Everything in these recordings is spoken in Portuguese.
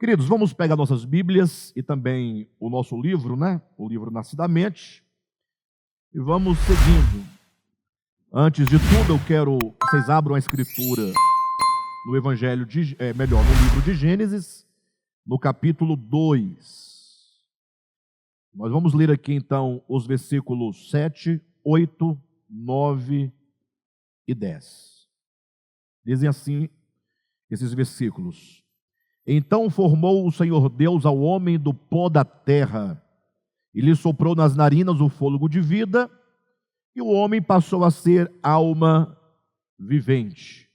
Queridos, vamos pegar nossas Bíblias e também o nosso livro, né? O livro Nascidamente. E vamos seguindo. Antes de tudo, eu quero que vocês abram a escritura no Evangelho no livro de Gênesis, no capítulo 2. Nós vamos ler aqui então os versículos 7, 8, 9 e 10. Dizem assim esses versículos: Então formou o Senhor Deus ao homem do pó da terra, e lhe soprou nas narinas o fôlego de vida, e o homem passou a ser alma vivente.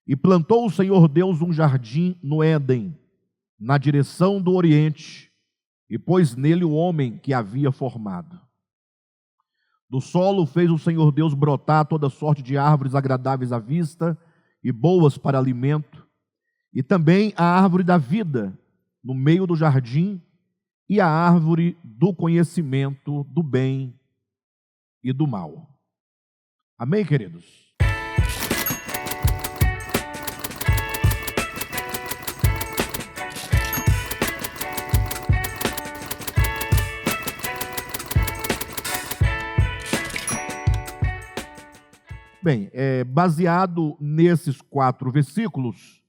E plantou o Senhor Deus um jardim no Éden, na direção do Oriente, e pôs nele o homem que havia formado. Do solo fez o Senhor Deus brotar toda sorte de árvores agradáveis à vista e boas para alimento, e também a árvore da vida no meio do jardim, e a árvore do conhecimento do bem e do mal. Amém, queridos? Bem, baseado nesses 4 versículos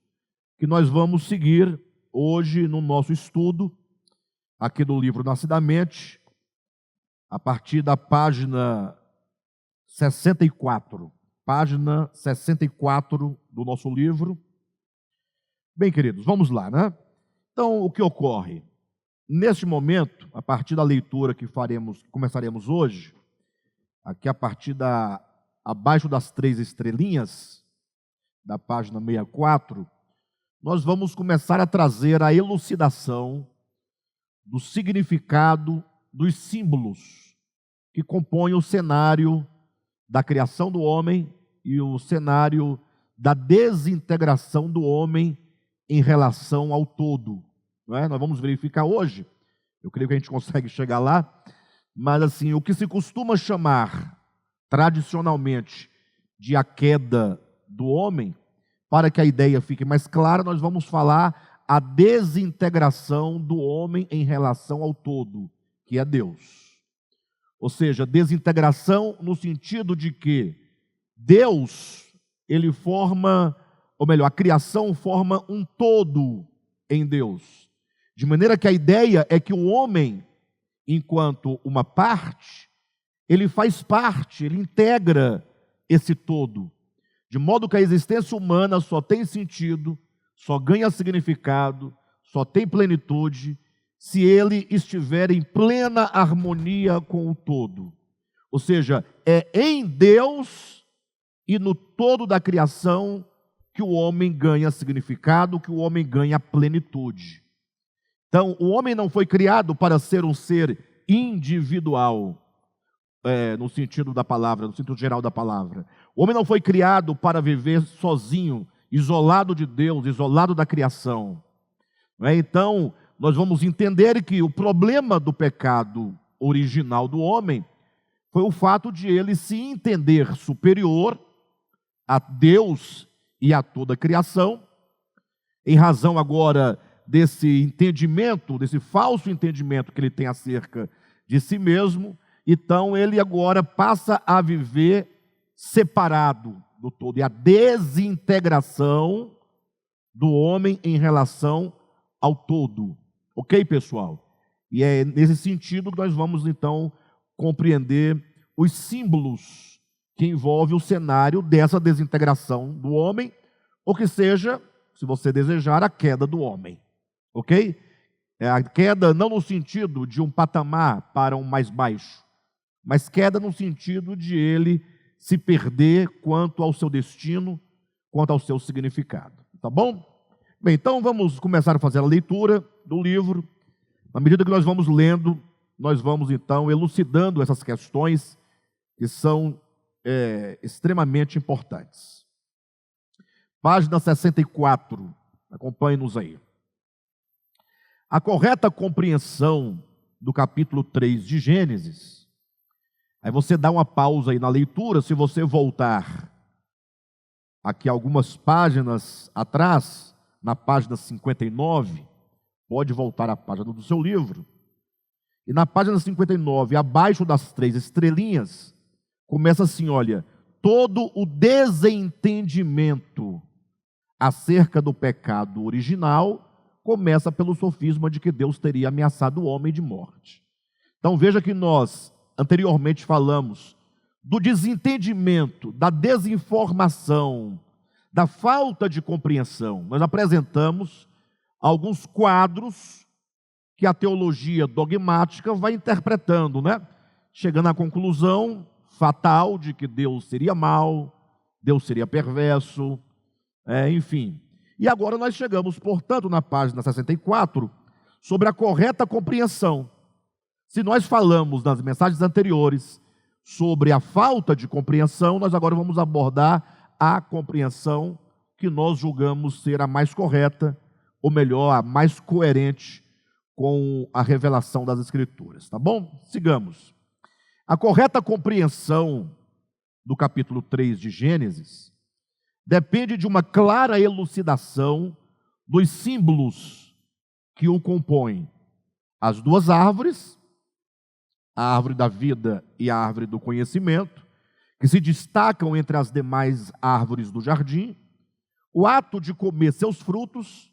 que nós vamos seguir hoje no nosso estudo, aqui do livro Nascidamente, a partir da página 64. Página 64 do nosso livro. Bem, queridos, vamos lá, né? Então, o que ocorre? Neste momento, a partir da leitura que começaremos hoje, aqui a partir abaixo das 3 estrelinhas, da página 64, nós vamos começar a trazer a elucidação do significado dos símbolos que compõem o cenário da criação do homem e o cenário da desintegração do homem em relação ao todo. Não é? Nós vamos verificar hoje, eu creio que a gente consegue chegar lá, mas assim, o que se costuma chamar tradicionalmente de a queda do homem, para que a ideia fique mais clara, nós vamos falar a desintegração do homem em relação ao todo, que é Deus. Ou seja, desintegração no sentido de que Deus, ele forma, ou melhor, a criação forma um todo em Deus. De maneira que a ideia é que o homem, enquanto uma parte, ele faz parte, ele integra esse todo. De modo que a existência humana só tem sentido, só ganha significado, só tem plenitude, se ele estiver em plena harmonia com o todo. Ou seja, é em Deus e no todo da criação que o homem ganha significado, que o homem ganha plenitude. Então, o homem não foi criado para ser um ser individual, no sentido da palavra, no sentido geral da palavra. O homem não foi criado para viver sozinho, isolado de Deus, isolado da criação. Então, nós vamos entender que o problema do pecado original do homem foi o fato de ele se entender superior a Deus e a toda a criação, em razão agora desse entendimento, desse falso entendimento que ele tem acerca de si mesmo. Então ele agora passa a viver separado do todo. E a desintegração do homem em relação ao todo. Ok, pessoal? E é nesse sentido que nós vamos então compreender os símbolos que envolvem o cenário dessa desintegração do homem, ou que seja, se você desejar, a queda do homem. Ok? A queda não no sentido de um patamar para um mais baixo, mas queda no sentido de ele se perder quanto ao seu destino, quanto ao seu significado. Tá bom? Bem, então vamos começar a fazer a leitura do livro. Na medida que nós vamos lendo, nós vamos então elucidando essas questões que são extremamente importantes. Página 64, acompanhe-nos aí. A correta compreensão do capítulo 3 de Gênesis. Aí você dá uma pausa aí na leitura, se você voltar aqui algumas páginas atrás, na página 59, Pode voltar à página do seu livro. E na página 59, abaixo das 3 estrelinhas, começa assim, olha: todo o desentendimento acerca do pecado original começa pelo sofisma de que Deus teria ameaçado o homem de morte. Então veja que nós anteriormente falamos do desentendimento, da desinformação, da falta de compreensão. Nós apresentamos alguns quadros que a teologia dogmática vai interpretando, né? Chegando à conclusão fatal de que Deus seria mau, Deus seria perverso, enfim. E agora nós chegamos, portanto, na página 64, sobre a correta compreensão. Se nós falamos nas mensagens anteriores sobre a falta de compreensão, nós agora vamos abordar a compreensão que nós julgamos ser a mais correta, ou melhor, a mais coerente com a revelação das Escrituras, tá bom? Sigamos. A correta compreensão do capítulo 3 de Gênesis depende de uma clara elucidação dos símbolos que o compõem. As duas árvores, a árvore da vida e a árvore do conhecimento, que se destacam entre as demais árvores do jardim, o ato de comer seus frutos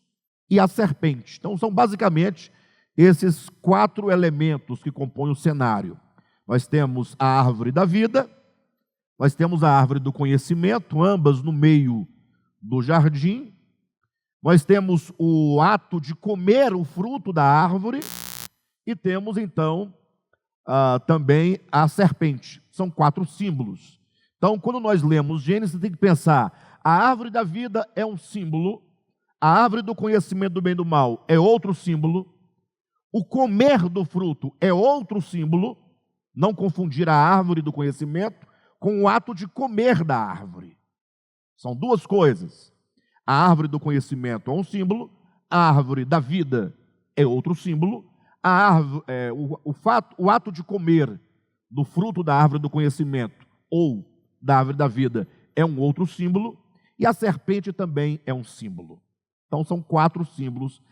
e a serpente. Então são basicamente esses 4 elementos que compõem o cenário. Nós temos a árvore da vida, nós temos a árvore do conhecimento, ambas no meio do jardim. Nós temos o ato de comer o fruto da árvore e temos então também a serpente. São 4 símbolos. Então, quando nós lemos Gênesis, tem que pensar: a árvore da vida é um símbolo, a árvore do conhecimento do bem e do mal é outro símbolo, o comer do fruto é outro símbolo, não confundir a árvore do conhecimento com o ato de comer da árvore. São 2 coisas. A árvore do conhecimento é um símbolo, a árvore da vida é outro símbolo, a árvore, o ato de comer do fruto da árvore do conhecimento ou da árvore da vida é um outro símbolo, e a serpente também é um símbolo. Então são 4 símbolos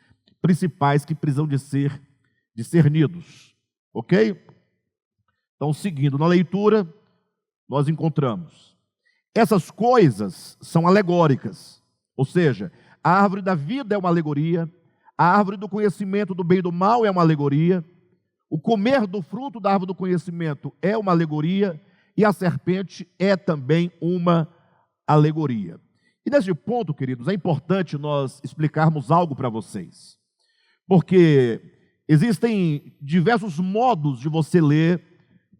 principais que precisam de ser discernidos, ok? Então, seguindo na leitura, nós encontramos: essas coisas são alegóricas, ou seja, a árvore da vida é uma alegoria, a árvore do conhecimento do bem e do mal é uma alegoria, o comer do fruto da árvore do conhecimento é uma alegoria, e a serpente é também uma alegoria. E nesse ponto, queridos, é importante nós explicarmos algo para vocês, porque existem diversos modos de você ler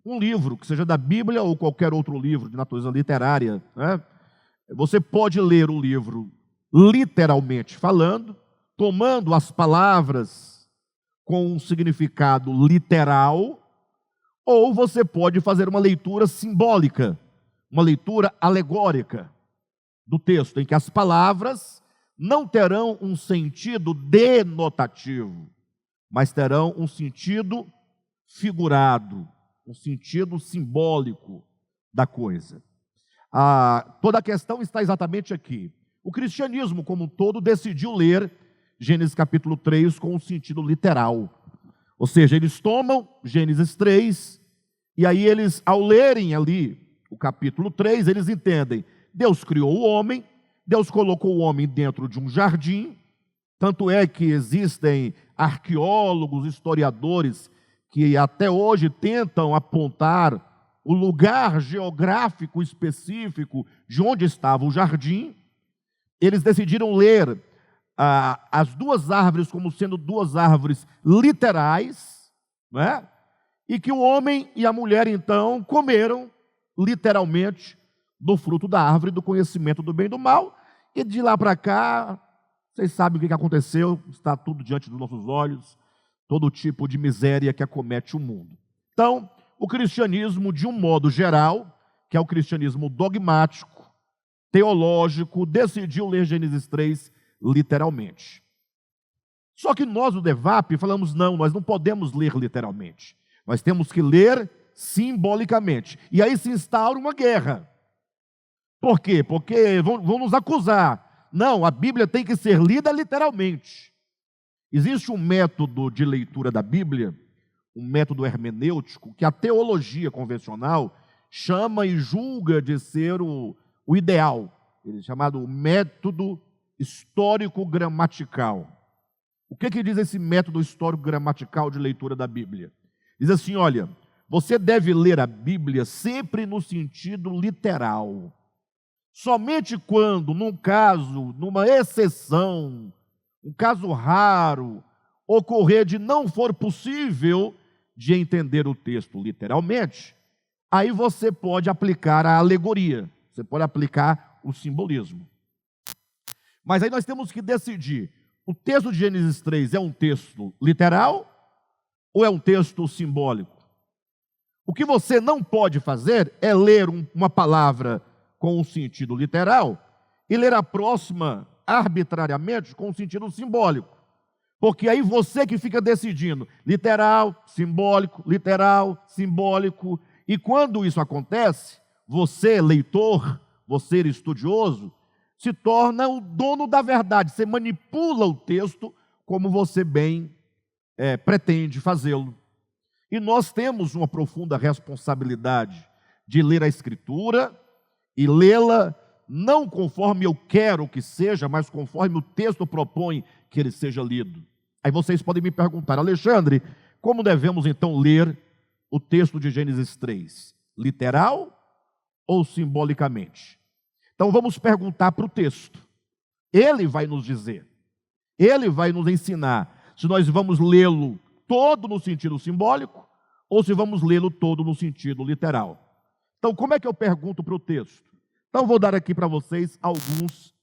um livro, que seja da Bíblia ou qualquer outro livro de natureza literária, né? Você pode ler o livro literalmente falando, tomando as palavras com um significado literal, ou você pode fazer uma leitura simbólica, uma leitura alegórica do texto, em que as palavras não terão um sentido denotativo, mas terão um sentido figurado, um sentido simbólico da coisa. Toda a questão está exatamente aqui. O cristianismo como um todo decidiu ler Gênesis capítulo 3 com um sentido literal. Ou seja, eles tomam Gênesis 3, e aí eles, ao lerem ali o capítulo 3, eles entendem: Deus criou o homem, Deus colocou o homem dentro de um jardim, tanto é que existem arqueólogos, historiadores, que até hoje tentam apontar o lugar geográfico específico de onde estava o jardim. Eles decidiram ler as 2 árvores como sendo 2 árvores literais, né? E que o homem e a mulher, então, comeram, literalmente, do fruto da árvore do conhecimento do bem e do mal, e de lá para cá, vocês sabem o que aconteceu, está tudo diante dos nossos olhos, todo tipo de miséria que acomete o mundo. Então, o cristianismo, de um modo geral, que é o cristianismo dogmático, teológico, decidiu ler Gênesis 3 literalmente. Só que nós, do DEVAP, falamos: não, nós não podemos ler literalmente, nós temos que ler simbolicamente. E aí se instaura uma guerra. Por quê? Porque vão nos acusar. Não, a Bíblia tem que ser lida literalmente. Existe um método de leitura da Bíblia, um método hermenêutico, que a teologia convencional chama e julga de ser o ideal. Ele é chamado método histórico-gramatical. O que diz esse método histórico-gramatical de leitura da Bíblia? Diz assim, olha, você deve ler a Bíblia sempre no sentido literal. Somente quando, num caso, numa exceção, um caso raro, ocorrer de não for possível de entender o texto literalmente, aí você pode aplicar a alegoria, você pode aplicar o simbolismo. Mas aí nós temos que decidir, o texto de Gênesis 3 é um texto literal ou é um texto simbólico? O que você não pode fazer é ler uma palavra com um sentido literal e ler a próxima arbitrariamente com um sentido simbólico. Porque aí você que fica decidindo, literal, simbólico, e quando isso acontece, você, leitor, você, estudioso, se torna o dono da verdade, você manipula o texto como você bem pretende fazê-lo. E nós temos uma profunda responsabilidade de ler a Escritura e lê-la não conforme eu quero que seja, mas conforme o texto propõe que ele seja lido. Aí vocês podem me perguntar, Alexandre, como devemos então ler o texto de Gênesis 3? Literal ou simbolicamente? Então vamos perguntar para o texto. Ele vai nos dizer, ele vai nos ensinar se nós vamos lê-lo todo no sentido simbólico ou se vamos lê-lo todo no sentido literal. Então, como é que eu pergunto para o texto? Então, vou dar aqui para vocês alguns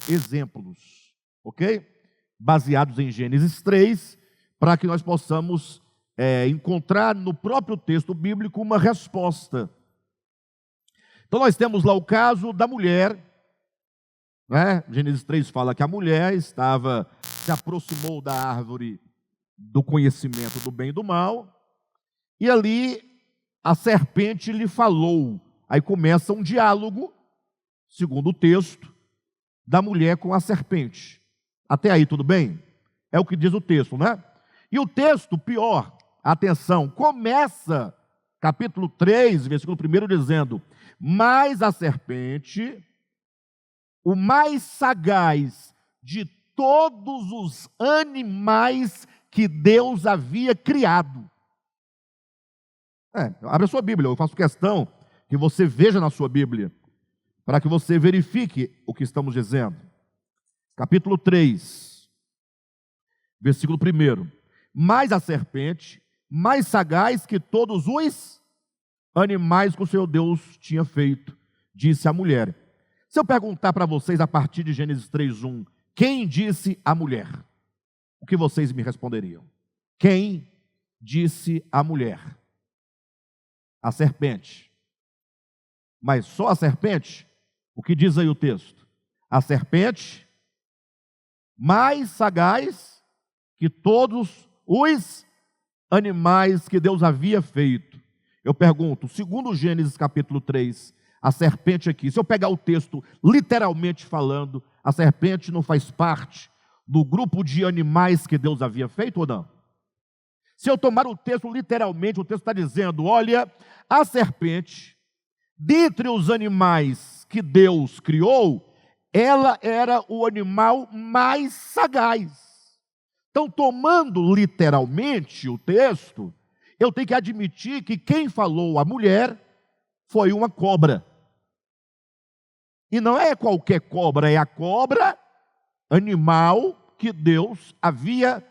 exemplos, ok? Baseados em Gênesis 3, para que nós possamos encontrar no próprio texto bíblico uma resposta. Então, nós temos lá o caso da mulher, né? Gênesis 3 fala que a mulher se aproximou da árvore do conhecimento do bem e do mal, e ali a serpente lhe falou. Aí começa um diálogo, segundo o texto, da mulher com a serpente. Até aí tudo bem? É o que diz o texto, né? E o texto, pior, atenção, começa, capítulo 3, versículo 1, dizendo: mas a serpente, o mais sagaz de todos os animais que Deus havia criado. Abre a sua Bíblia, eu faço questão que você veja na sua Bíblia, para que você verifique o que estamos dizendo. Capítulo 3, versículo 1. Mas a serpente, mais sagaz que todos os animais que o Senhor Deus tinha feito, disse à mulher. Se eu perguntar para vocês a partir de Gênesis 3:1, quem disse a mulher? O que vocês me responderiam? Quem disse a mulher? A serpente. Mas só a serpente? O que diz aí o texto? A serpente mais sagaz que todos os animais que Deus havia feito. Eu pergunto, segundo Gênesis capítulo 3, a serpente aqui, se eu pegar o texto literalmente falando, a serpente não faz parte do grupo de animais que Deus havia feito ou não? Se eu tomar o texto literalmente, o texto está dizendo, olha, a serpente, dentre os animais que Deus criou, ela era o animal mais sagaz. Então, tomando literalmente o texto, eu tenho que admitir que quem falou a mulher foi uma cobra. E não é qualquer cobra, é a cobra animal que Deus havia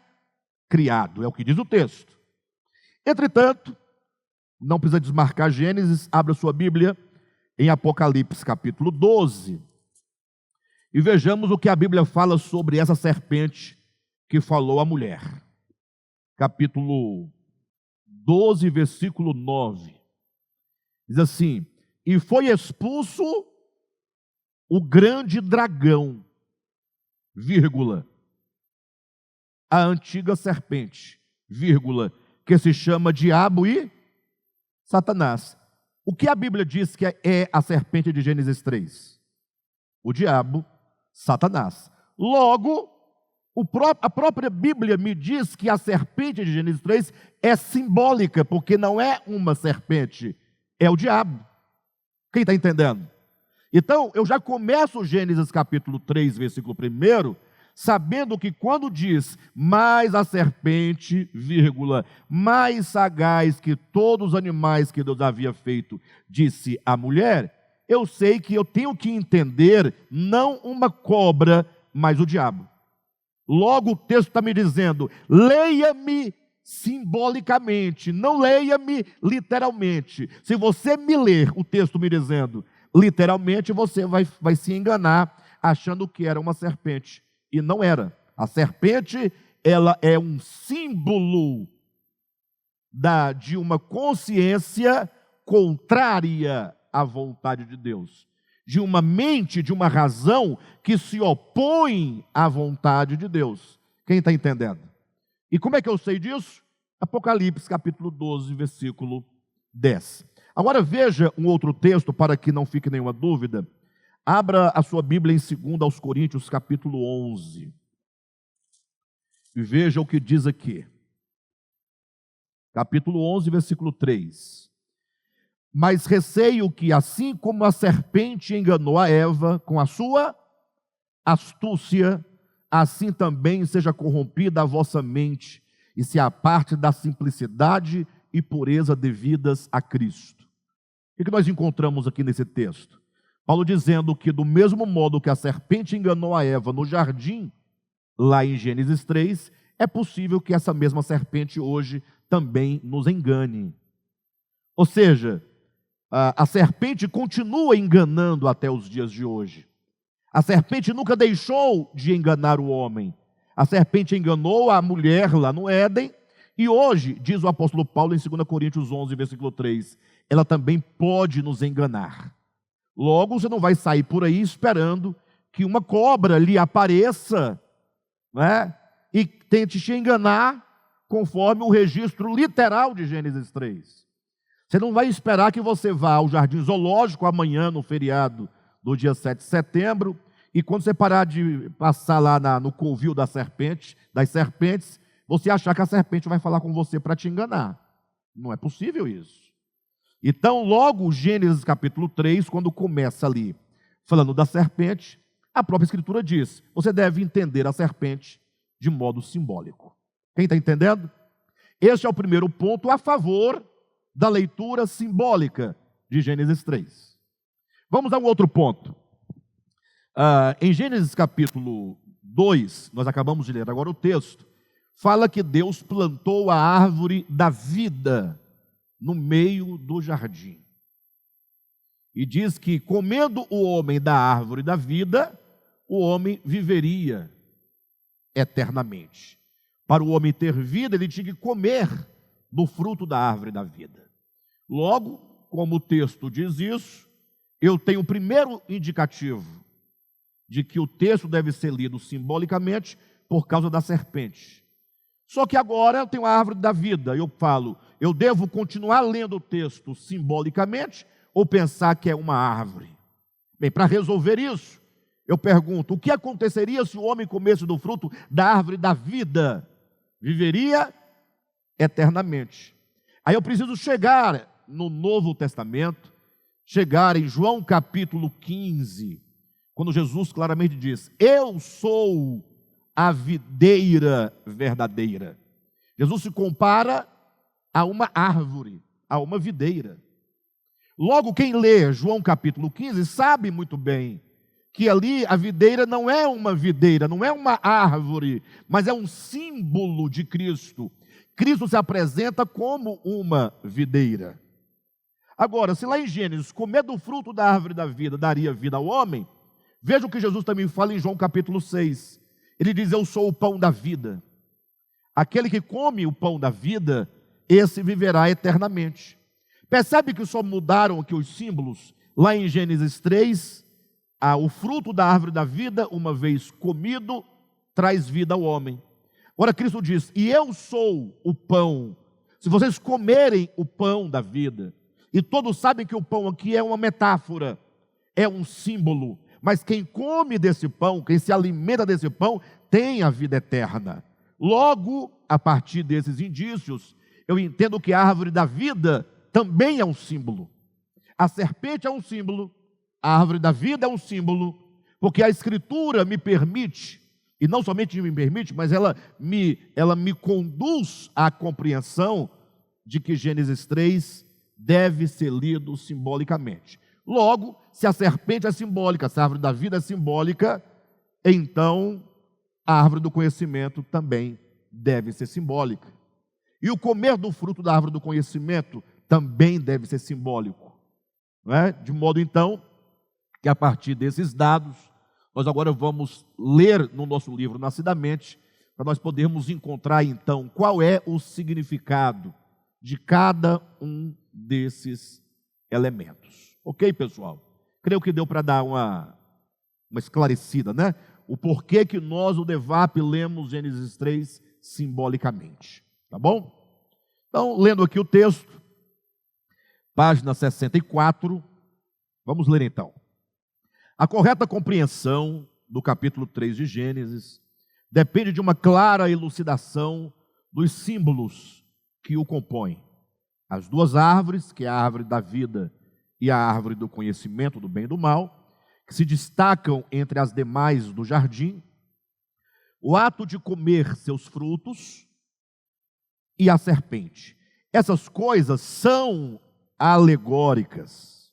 criado, é o que diz o texto. Entretanto, não precisa desmarcar Gênesis, abra sua Bíblia em Apocalipse capítulo 12, e vejamos o que a Bíblia fala sobre essa serpente que falou à mulher. Capítulo 12, versículo 9, diz assim: e foi expulso o grande dragão, vírgula, a antiga serpente, vírgula, que se chama Diabo e Satanás. O que a Bíblia diz que é a serpente de Gênesis 3? O diabo, Satanás. Logo, A própria Bíblia me diz que a serpente de Gênesis 3 é simbólica, porque não é uma serpente, é o diabo. Quem está entendendo? Então, eu já começo Gênesis capítulo 3, versículo 1, sabendo que quando diz, mais a serpente, vírgula, mais sagaz que todos os animais que Deus havia feito, disse a mulher, eu sei que eu tenho que entender não uma cobra, mas o diabo. Logo o texto está me dizendo, leia-me simbolicamente, não leia-me literalmente. Se você me ler o texto me dizendo literalmente, você vai se enganar achando que era uma serpente. E não era. A serpente, ela é um símbolo de uma consciência contrária à vontade de Deus. De uma mente, de uma razão que se opõe à vontade de Deus. Quem está entendendo? E como é que eu sei disso? Apocalipse capítulo 12, versículo 10. Agora veja um outro texto para que não fique nenhuma dúvida. Abra a sua Bíblia em 2 aos Coríntios capítulo 11. E veja o que diz aqui. Capítulo 11, versículo 3. Mas receio que, assim como a serpente enganou a Eva com a sua astúcia, assim também seja corrompida a vossa mente e se aparte da simplicidade e pureza devidas a Cristo. O que nós encontramos aqui nesse texto? Paulo dizendo que do mesmo modo que a serpente enganou a Eva no jardim, lá em Gênesis 3, é possível que essa mesma serpente hoje também nos engane. Ou seja, a serpente continua enganando até os dias de hoje. A serpente nunca deixou de enganar o homem. A serpente enganou a mulher lá no Éden, e hoje, diz o apóstolo Paulo em 2 Coríntios 11, versículo 3, ela também pode nos enganar. Logo, você não vai sair por aí esperando que uma cobra lhe apareça, né, e tente te enganar, conforme o registro literal de Gênesis 3. Você não vai esperar que você vá ao Jardim Zoológico amanhã, no feriado do dia 7 de setembro, e quando você parar de passar lá no covil das serpentes, você achar que a serpente vai falar com você para te enganar. Não é possível isso. Então, logo, Gênesis capítulo 3, quando começa ali, falando da serpente, a própria Escritura diz, você deve entender a serpente de modo simbólico. Quem está entendendo? Este é o primeiro ponto a favor da leitura simbólica de Gênesis 3. Vamos a um outro ponto. Em Gênesis capítulo 2, nós acabamos de ler agora o texto, fala que Deus plantou a árvore da vida no meio do jardim. E diz que, comendo o homem da árvore da vida, o homem viveria eternamente. Para o homem ter vida, ele tinha que comer do fruto da árvore da vida. Logo, como o texto diz isso, eu tenho o primeiro indicativo de que o texto deve ser lido simbolicamente por causa da serpente. Só que agora eu tenho a árvore da vida, eu falo, eu devo continuar lendo o texto simbolicamente ou pensar que é uma árvore? Bem, para resolver isso, eu pergunto, o que aconteceria se o homem comesse do fruto da árvore da vida? Viveria eternamente. Aí eu preciso chegar no Novo Testamento, chegar em João capítulo 15, quando Jesus claramente diz, eu sou a videira verdadeira. Jesus se compara a uma árvore, a uma videira. Logo, quem lê João capítulo 15 sabe muito bem que ali a videira não é uma videira, não é uma árvore, mas é um símbolo de Cristo. Cristo se apresenta como uma videira. Agora, se lá em Gênesis, comer do fruto da árvore da vida daria vida ao homem, veja o que Jesus também fala em João capítulo 6. Ele diz, eu sou o pão da vida. Aquele que come o pão da vida, esse viverá eternamente. Percebe que só mudaram aqui os símbolos? Lá em Gênesis 3, o fruto da árvore da vida, uma vez comido, traz vida ao homem. Agora Cristo diz, e eu sou o pão. Se vocês comerem o pão da vida, e todos sabem que o pão aqui é uma metáfora, é um símbolo, mas quem come desse pão, quem se alimenta desse pão, tem a vida eterna. Logo, a partir desses indícios, eu entendo que a árvore da vida também é um símbolo. A serpente é um símbolo, a árvore da vida é um símbolo, porque a Escritura me permite, e não somente me permite, mas ela me conduz à compreensão de que Gênesis 3 deve ser lido simbolicamente. Logo, se a serpente é simbólica, se a árvore da vida é simbólica, então a árvore do conhecimento também deve ser simbólica. E o comer do fruto da árvore do conhecimento também deve ser simbólico. Não é? De modo, então, que a partir desses dados, nós agora vamos ler no nosso livro Nascidamente, para nós podermos encontrar, então, qual é o significado de cada um desses elementos. Ok, pessoal? Creio que deu para dar uma esclarecida, né? O porquê que nós, o DEVAP, lemos Gênesis 3 simbolicamente. Tá bom? Então, lendo aqui o texto, página 64, vamos ler então. A correta compreensão do capítulo 3 de Gênesis depende de uma clara elucidação dos símbolos que o compõem. As duas árvores, que é a árvore da vida e a árvore do conhecimento do bem e do mal, que se destacam entre as demais do jardim, o ato de comer seus frutos e a serpente. Essas coisas são alegóricas.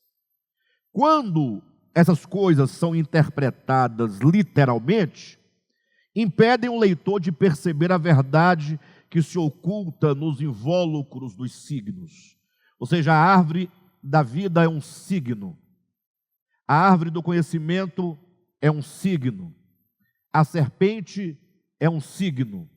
Quando essas coisas são interpretadas literalmente, impedem o leitor de perceber a verdade que se oculta nos invólucros dos signos. Ou seja, a árvore da vida é um signo, a árvore do conhecimento é um signo, a serpente é um signo,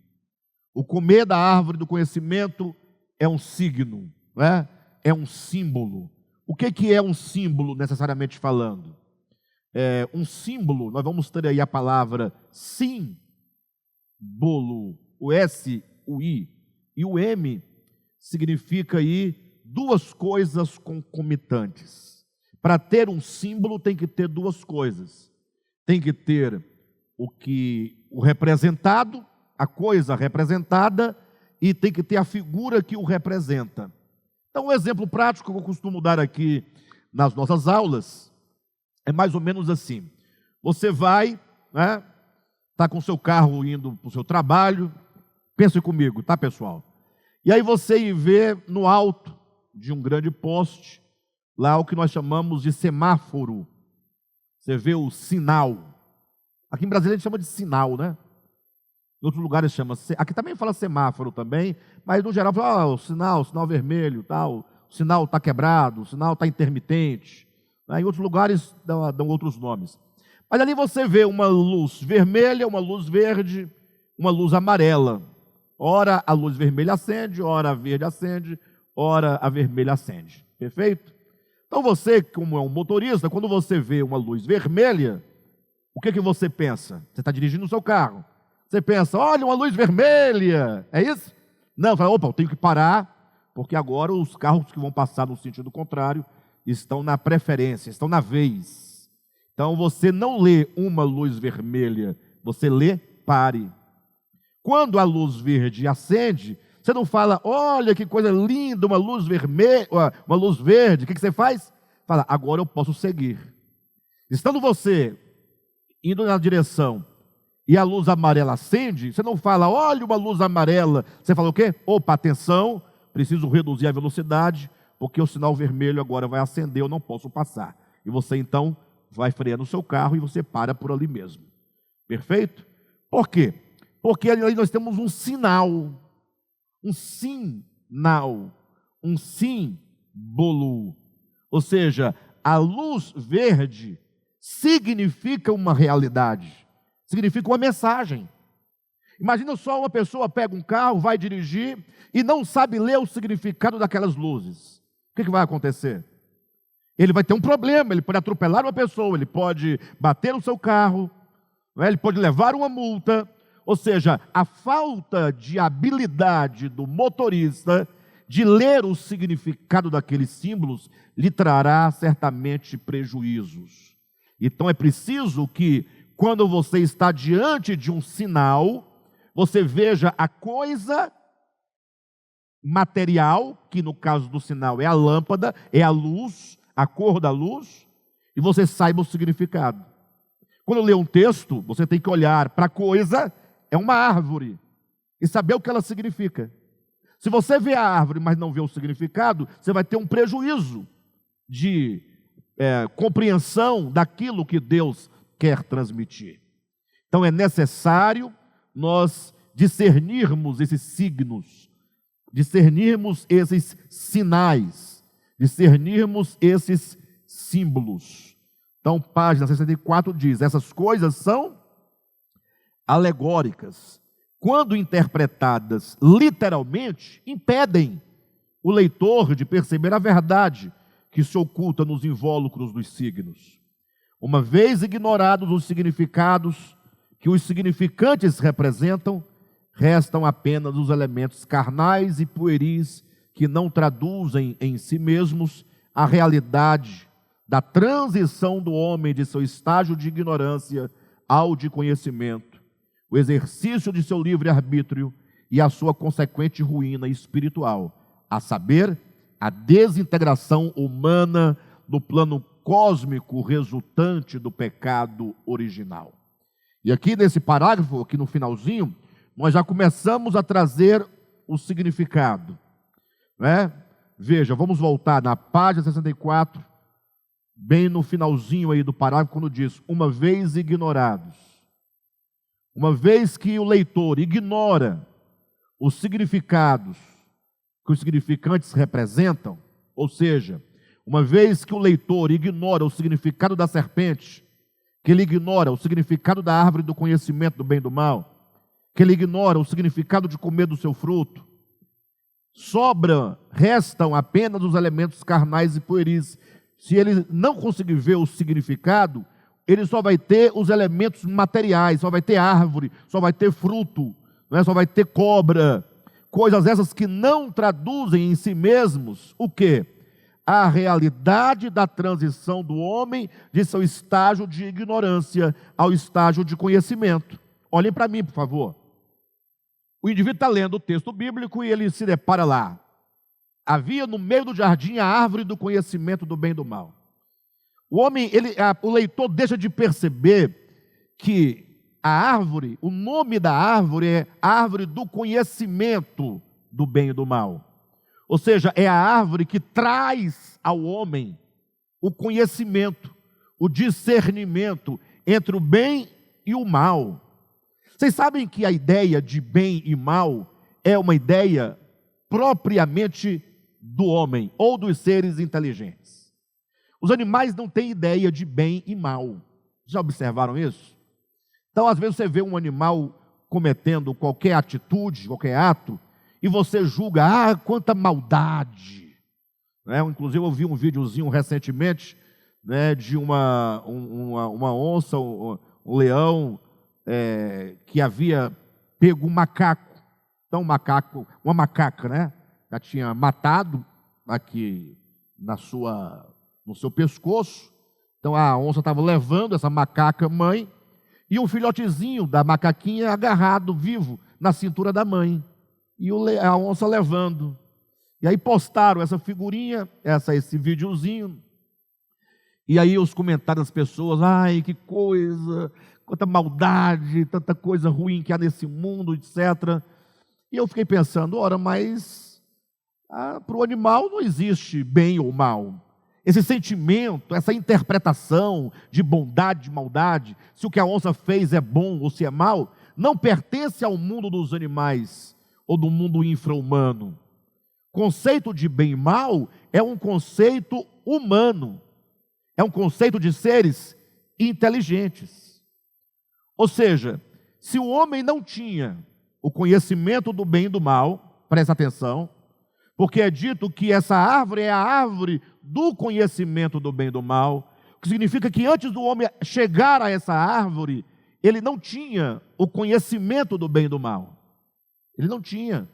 o comer da árvore do conhecimento é um signo, não é? É um símbolo. O que é um símbolo, necessariamente falando? Um símbolo, nós vamos ter aí a palavra símbolo, o S, o I, e o M significa aí duas coisas concomitantes. Para ter um símbolo tem que ter duas coisas. Tem que ter o representado, a coisa representada, e tem que ter a figura que o representa. Então, um exemplo prático que eu costumo dar aqui nas nossas aulas é mais ou menos assim. Você vai, né, está com o seu carro indo para o seu trabalho, pense comigo, tá, pessoal? E aí você vê no alto de um grande poste, lá o que nós chamamos de semáforo. Você vê o sinal. Aqui em Brasília a gente chama de sinal, né? Em outros lugares chama, aqui também fala semáforo também, mas no geral fala, o sinal vermelho, tal, o sinal está quebrado, o sinal está intermitente. Em outros lugares dão outros nomes. Mas ali você vê uma luz vermelha, uma luz verde, uma luz amarela. Ora a luz vermelha acende, ora a verde acende, ora a vermelha acende. Perfeito? Então você, como é um motorista, quando você vê uma luz vermelha, o que você pensa? Você está dirigindo o seu carro. Você pensa, olha, uma luz vermelha, é isso? Não, fala, opa, eu tenho que parar, porque agora os carros que vão passar no sentido contrário estão na preferência, estão na vez. Então você não lê uma luz vermelha, você lê pare. Quando a luz verde acende, você não fala, olha que coisa linda, uma luz vermelha, uma luz verde, o que você faz? Fala, agora eu posso seguir. Estando você indo na direção e a luz amarela acende, você não fala, olha uma luz amarela, você fala o quê? Opa, atenção, preciso reduzir a velocidade, porque o sinal vermelho agora vai acender, eu não posso passar. E você então vai frear no seu carro e você para por ali mesmo. Perfeito? Por quê? Porque ali nós temos um sinal, um símbolo. Ou seja, a luz verde significa uma realidade. Significa uma mensagem. Imagina só uma pessoa pega um carro, vai dirigir e não sabe ler o significado daquelas luzes. O que vai acontecer? Ele vai ter um problema, ele pode atropelar uma pessoa, ele pode bater no seu carro, ele pode levar uma multa. Ou seja, a falta de habilidade do motorista de ler o significado daqueles símbolos lhe trará certamente prejuízos. Então é preciso que, quando você está diante de um sinal, você veja a coisa material, que no caso do sinal é a lâmpada, é a luz, a cor da luz, e você saiba o significado. Quando lê um texto, você tem que olhar para a coisa, é uma árvore, e saber o que ela significa. Se você vê a árvore, mas não vê o significado, você vai ter um prejuízo de compreensão daquilo que Deus quer transmitir. Então é necessário nós discernirmos esses signos, discernirmos esses sinais, discernirmos esses símbolos. Então, página 64 diz: essas coisas são alegóricas. Quando interpretadas literalmente, impedem o leitor de perceber a verdade que se oculta nos invólucros dos signos. Uma vez ignorados os significados que os significantes representam, restam apenas os elementos carnais e pueris que não traduzem em si mesmos a realidade da transição do homem de seu estágio de ignorância ao de conhecimento, o exercício de seu livre-arbítrio e a sua consequente ruína espiritual, a saber, a desintegração humana no plano cósmico resultante do pecado original. E aqui nesse parágrafo, aqui no finalzinho, nós já começamos a trazer o significado, né? Veja, vamos voltar na página 64, bem no finalzinho aí do parágrafo, quando diz: uma vez ignorados, uma vez que o leitor ignora os significados que os significantes representam, ou seja, uma vez que o leitor ignora o significado da serpente, que ele ignora o significado da árvore do conhecimento do bem e do mal, que ele ignora o significado de comer do seu fruto, restam apenas os elementos carnais e pueris. Se ele não conseguir ver o significado, ele só vai ter os elementos materiais, só vai ter árvore, só vai ter fruto, né? Só vai ter cobra, coisas essas que não traduzem em si mesmos o quê? A realidade da transição do homem de seu estágio de ignorância ao estágio de conhecimento. Olhem para mim, por favor. O indivíduo está lendo o texto bíblico e ele se depara lá. Havia no meio do jardim a árvore do conhecimento do bem e do mal. O leitor deixa de perceber que a árvore, o nome da árvore é árvore do conhecimento do bem e do mal. Ou seja, é a árvore que traz ao homem o conhecimento, o discernimento entre o bem e o mal. Vocês sabem que a ideia de bem e mal é uma ideia propriamente do homem ou dos seres inteligentes. Os animais não têm ideia de bem e mal. Já observaram isso? Então, às vezes você vê um animal cometendo qualquer atitude, qualquer ato, e você julga, quanta maldade. Né? Inclusive eu vi um videozinho recentemente, né, de uma onça, um leão, que havia pego um macaco. Então uma macaca, né? Já tinha matado aqui no seu pescoço. Então a onça estava levando essa macaca mãe e um filhotezinho da macaquinha agarrado vivo na cintura da mãe. E a onça levando. E aí postaram essa figurinha, esse videozinho. E aí os comentários das pessoas: ai, que coisa, quanta maldade, tanta coisa ruim que há nesse mundo, etc. E eu fiquei pensando, mas para o animal não existe bem ou mal. Esse sentimento, essa interpretação de bondade, de maldade, se o que a onça fez é bom ou se é mal, não pertence ao mundo dos animais ou do mundo infra-humano. Conceito de bem e mal é um conceito humano, é um conceito de seres inteligentes. Ou seja, se o homem não tinha o conhecimento do bem e do mal, presta atenção, porque é dito que essa árvore é a árvore do conhecimento do bem e do mal, o que significa que antes do homem chegar a essa árvore, ele não tinha o conhecimento do bem e do mal. Ele não tinha.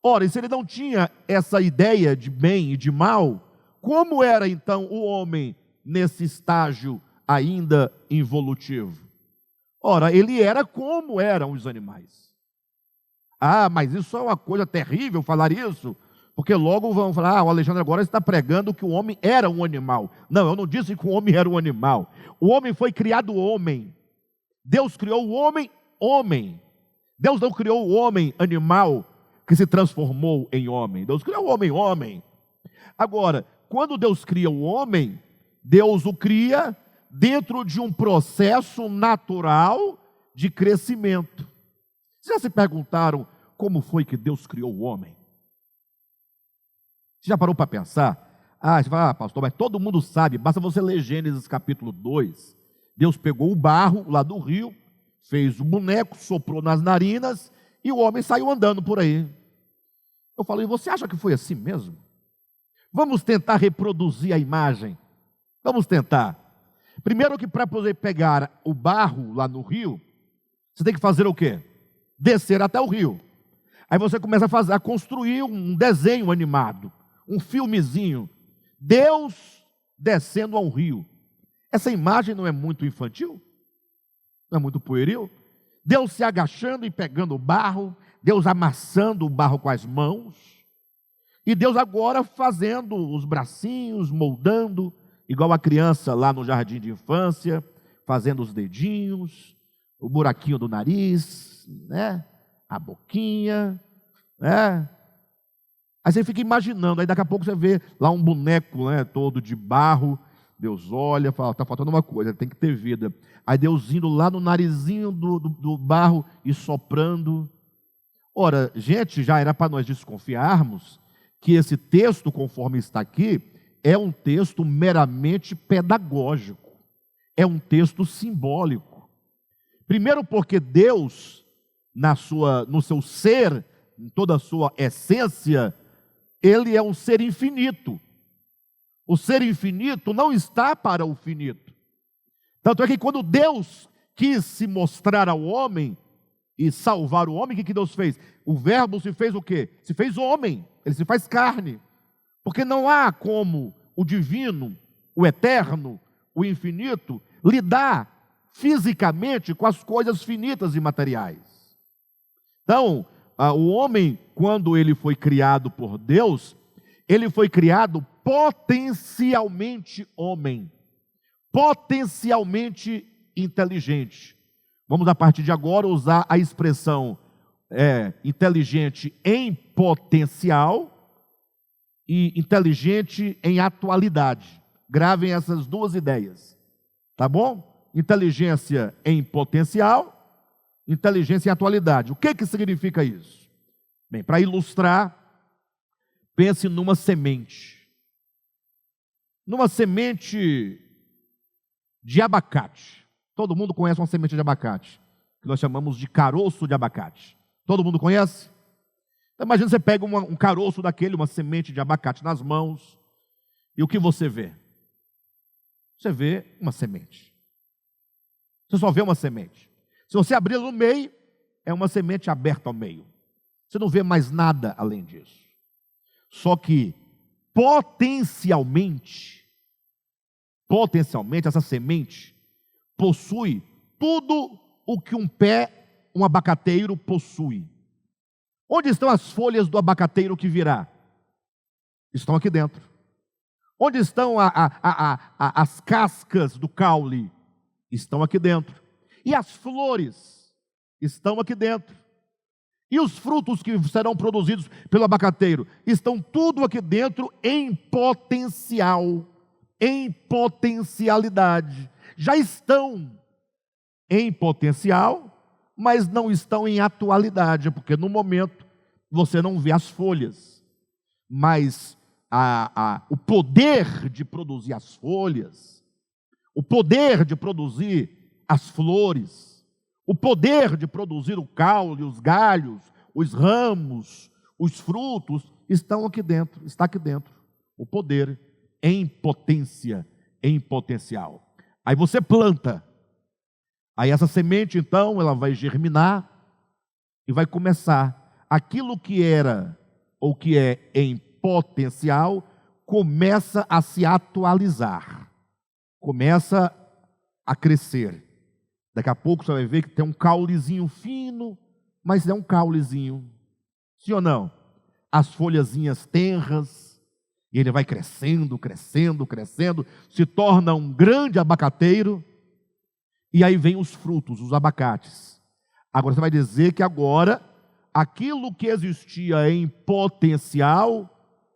Ora, e se ele não tinha essa ideia de bem e de mal, como era então o homem nesse estágio ainda involutivo? Ora, ele era como eram os animais. Ah, mas isso é uma coisa terrível falar isso, porque logo vão falar, o Alexandre agora está pregando que o homem era um animal. Não, eu não disse que o homem era um animal. O homem foi criado homem. Deus criou o homem, homem. Deus não criou o homem animal que se transformou em homem. Deus criou o homem, homem. Agora, quando Deus cria o homem, Deus o cria dentro de um processo natural de crescimento. Vocês já se perguntaram como foi que Deus criou o homem? Você já parou para pensar? Você fala, pastor, mas todo mundo sabe, basta você ler Gênesis capítulo 2. Deus pegou o barro lá do rio, fez o boneco, soprou nas narinas e o homem saiu andando por aí. Eu falei, você acha que foi assim mesmo? Vamos tentar reproduzir a imagem. Vamos tentar. Primeiro que para poder pegar o barro lá no rio, você tem que fazer o quê? Descer até o rio. Aí você começa a construir um desenho animado, um filmezinho. Deus descendo ao rio. Essa imagem não é muito infantil? Não é muito pueril? Deus se agachando e pegando o barro, Deus amassando o barro com as mãos, e Deus agora fazendo os bracinhos, moldando, igual a criança lá no jardim de infância, fazendo os dedinhos, o buraquinho do nariz, né? A boquinha, né? Aí você fica imaginando, aí daqui a pouco você vê lá um boneco, né, todo de barro. Deus olha, fala, está faltando uma coisa, tem que ter vida. Aí Deus indo lá no narizinho do barro e soprando. Ora, gente, já era para nós desconfiarmos que esse texto, conforme está aqui, é um texto meramente pedagógico, é um texto simbólico. Primeiro porque Deus, no seu ser, em toda a sua essência, Ele é um ser infinito. O ser infinito não está para o finito. Tanto é que quando Deus quis se mostrar ao homem e salvar o homem, o que Deus fez? O verbo se fez o quê? Se fez homem, ele se faz carne. Porque não há como o divino, o eterno, o infinito, lidar fisicamente com as coisas finitas e materiais. Então, o homem, quando ele foi criado por Deus, ele foi criado potencialmente homem, potencialmente inteligente. Vamos, a partir de agora, usar a expressão inteligente em potencial e inteligente em atualidade. Gravem essas duas ideias, tá bom? Inteligência em potencial, inteligência em atualidade. O que significa isso? Bem, para ilustrar, pense numa semente. Numa semente de abacate. Todo mundo conhece uma semente de abacate, que nós chamamos de caroço de abacate. Todo mundo conhece? Então, imagina você pega um caroço daquele, uma semente de abacate nas mãos, e o que você vê? Você vê uma semente. Você só vê uma semente. Se você abrir no meio, é uma semente aberta ao meio. Você não vê mais nada além disso. Só que, potencialmente, essa semente possui tudo o que um abacateiro possui. Onde estão as folhas do abacateiro que virá? Estão aqui dentro. Onde estão as cascas do caule? Estão aqui dentro. E as flores? Estão aqui dentro. E os frutos que serão produzidos pelo abacateiro? Estão tudo aqui dentro em potencial, em potencialidade. Já estão em potencial, mas não estão em atualidade, porque no momento você não vê as folhas. Mas o poder de produzir as folhas, o poder de produzir as flores, o poder de produzir o caule, os galhos, os ramos, os frutos, estão aqui dentro, está aqui dentro. O poder em potência, em potencial. Aí você planta. Aí essa semente, então, ela vai germinar e vai começar. Aquilo que era ou que é em potencial, começa a se atualizar. Começa a crescer. Daqui a pouco você vai ver que tem um caulezinho fino, mas é um caulezinho. Sim ou não? As folhazinhas tenras, e ele vai crescendo, crescendo, crescendo, se torna um grande abacateiro, e aí vem os frutos, os abacates. Agora você vai dizer que agora, aquilo que existia em potencial,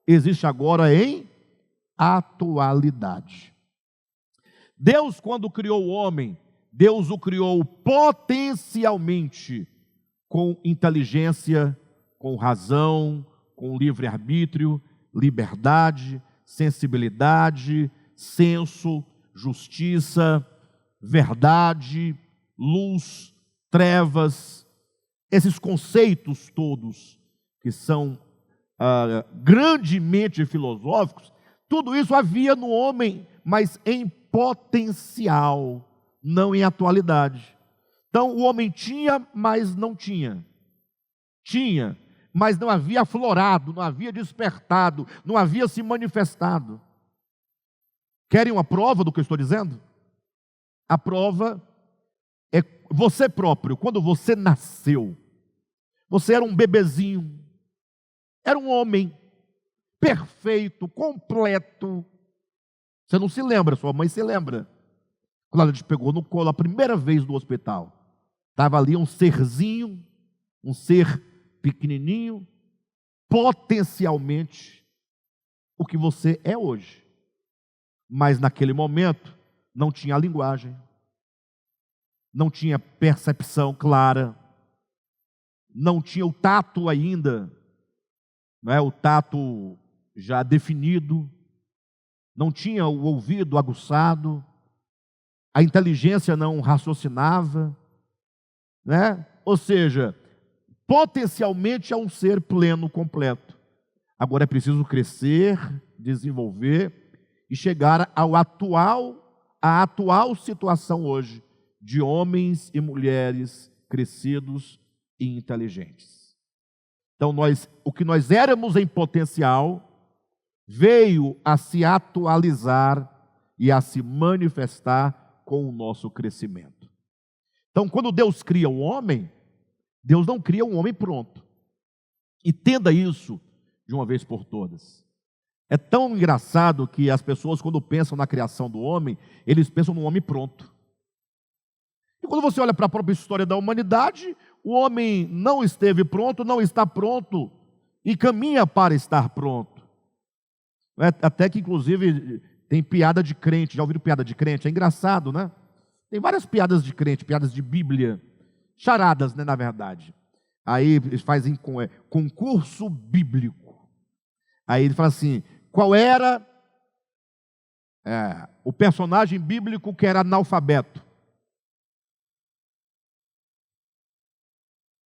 existe agora em atualidade. Deus, quando criou o homem, Deus o criou potencialmente, com inteligência, com razão, com livre-arbítrio, liberdade, sensibilidade, senso, justiça, verdade, luz, trevas, esses conceitos todos que são grandemente filosóficos, tudo isso havia no homem, mas em potencial, não em atualidade. Então o homem tinha, mas não tinha. Tinha, mas não havia aflorado, não havia despertado, não havia se manifestado. Querem uma prova do que eu estou dizendo? A prova é você próprio. Quando você nasceu, você era um bebezinho, era um homem perfeito, completo. Você não se lembra, sua mãe se lembra. Quando ela te pegou no colo a primeira vez no hospital, estava ali um serzinho, um ser pequenininho, potencialmente o que você é hoje. Mas naquele momento não tinha linguagem, não tinha percepção clara, não tinha o tato ainda, não é? O tato já definido, não tinha o ouvido aguçado, a inteligência não raciocinava, né? Ou seja, potencialmente é um ser pleno, completo. Agora é preciso crescer, desenvolver e chegar à atual situação hoje de homens e mulheres crescidos e inteligentes. Então o que nós éramos em potencial veio a se atualizar e a se manifestar com o nosso crescimento. Então, quando Deus cria o homem, Deus não cria um homem pronto. Entenda isso de uma vez por todas. É tão engraçado que as pessoas, quando pensam na criação do homem, eles pensam no homem pronto. E quando você olha para a própria história da humanidade, o homem não esteve pronto, não está pronto e caminha para estar pronto. Até que, inclusive, tem piada de crente. Já ouviram piada de crente? É engraçado, né? Tem várias piadas de crente, piadas de Bíblia, charadas, né, na verdade. Aí eles fazem concurso bíblico. Aí ele fala assim: qual era o personagem bíblico que era analfabeto?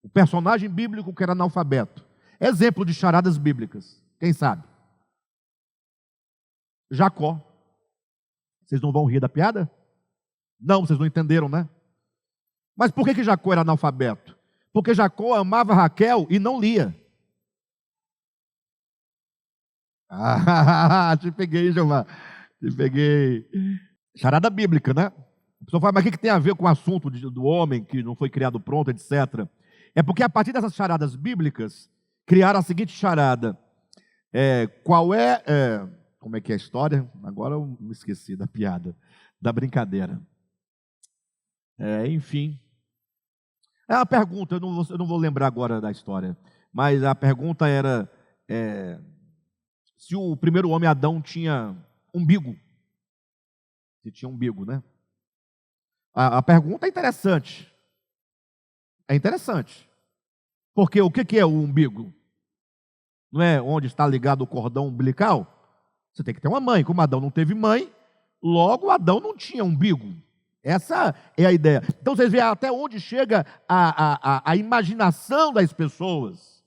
O personagem bíblico que era analfabeto. Exemplo de charadas bíblicas. Quem sabe? Jacó. Vocês não vão rir da piada? Não, vocês não entenderam, né? Mas por que Jacó era analfabeto? Porque Jacó amava Raquel e não lia. Te peguei, Jeová. Te peguei. Charada bíblica, né? A pessoa fala, mas o que tem a ver com o assunto do homem que não foi criado pronto, etc. É porque a partir dessas charadas bíblicas, criaram a seguinte charada. Como é que é a história? Agora eu me esqueci da piada, da brincadeira. Enfim. É uma pergunta, eu não vou lembrar agora da história, mas a pergunta era se o primeiro homem, Adão, tinha umbigo. Se tinha umbigo, né? A pergunta é interessante. É interessante. Porque o que é o umbigo? Não é onde está ligado o cordão umbilical? Você tem que ter uma mãe. Como Adão não teve mãe, logo Adão não tinha umbigo. Essa é a ideia. Então vocês veem até onde chega a imaginação das pessoas.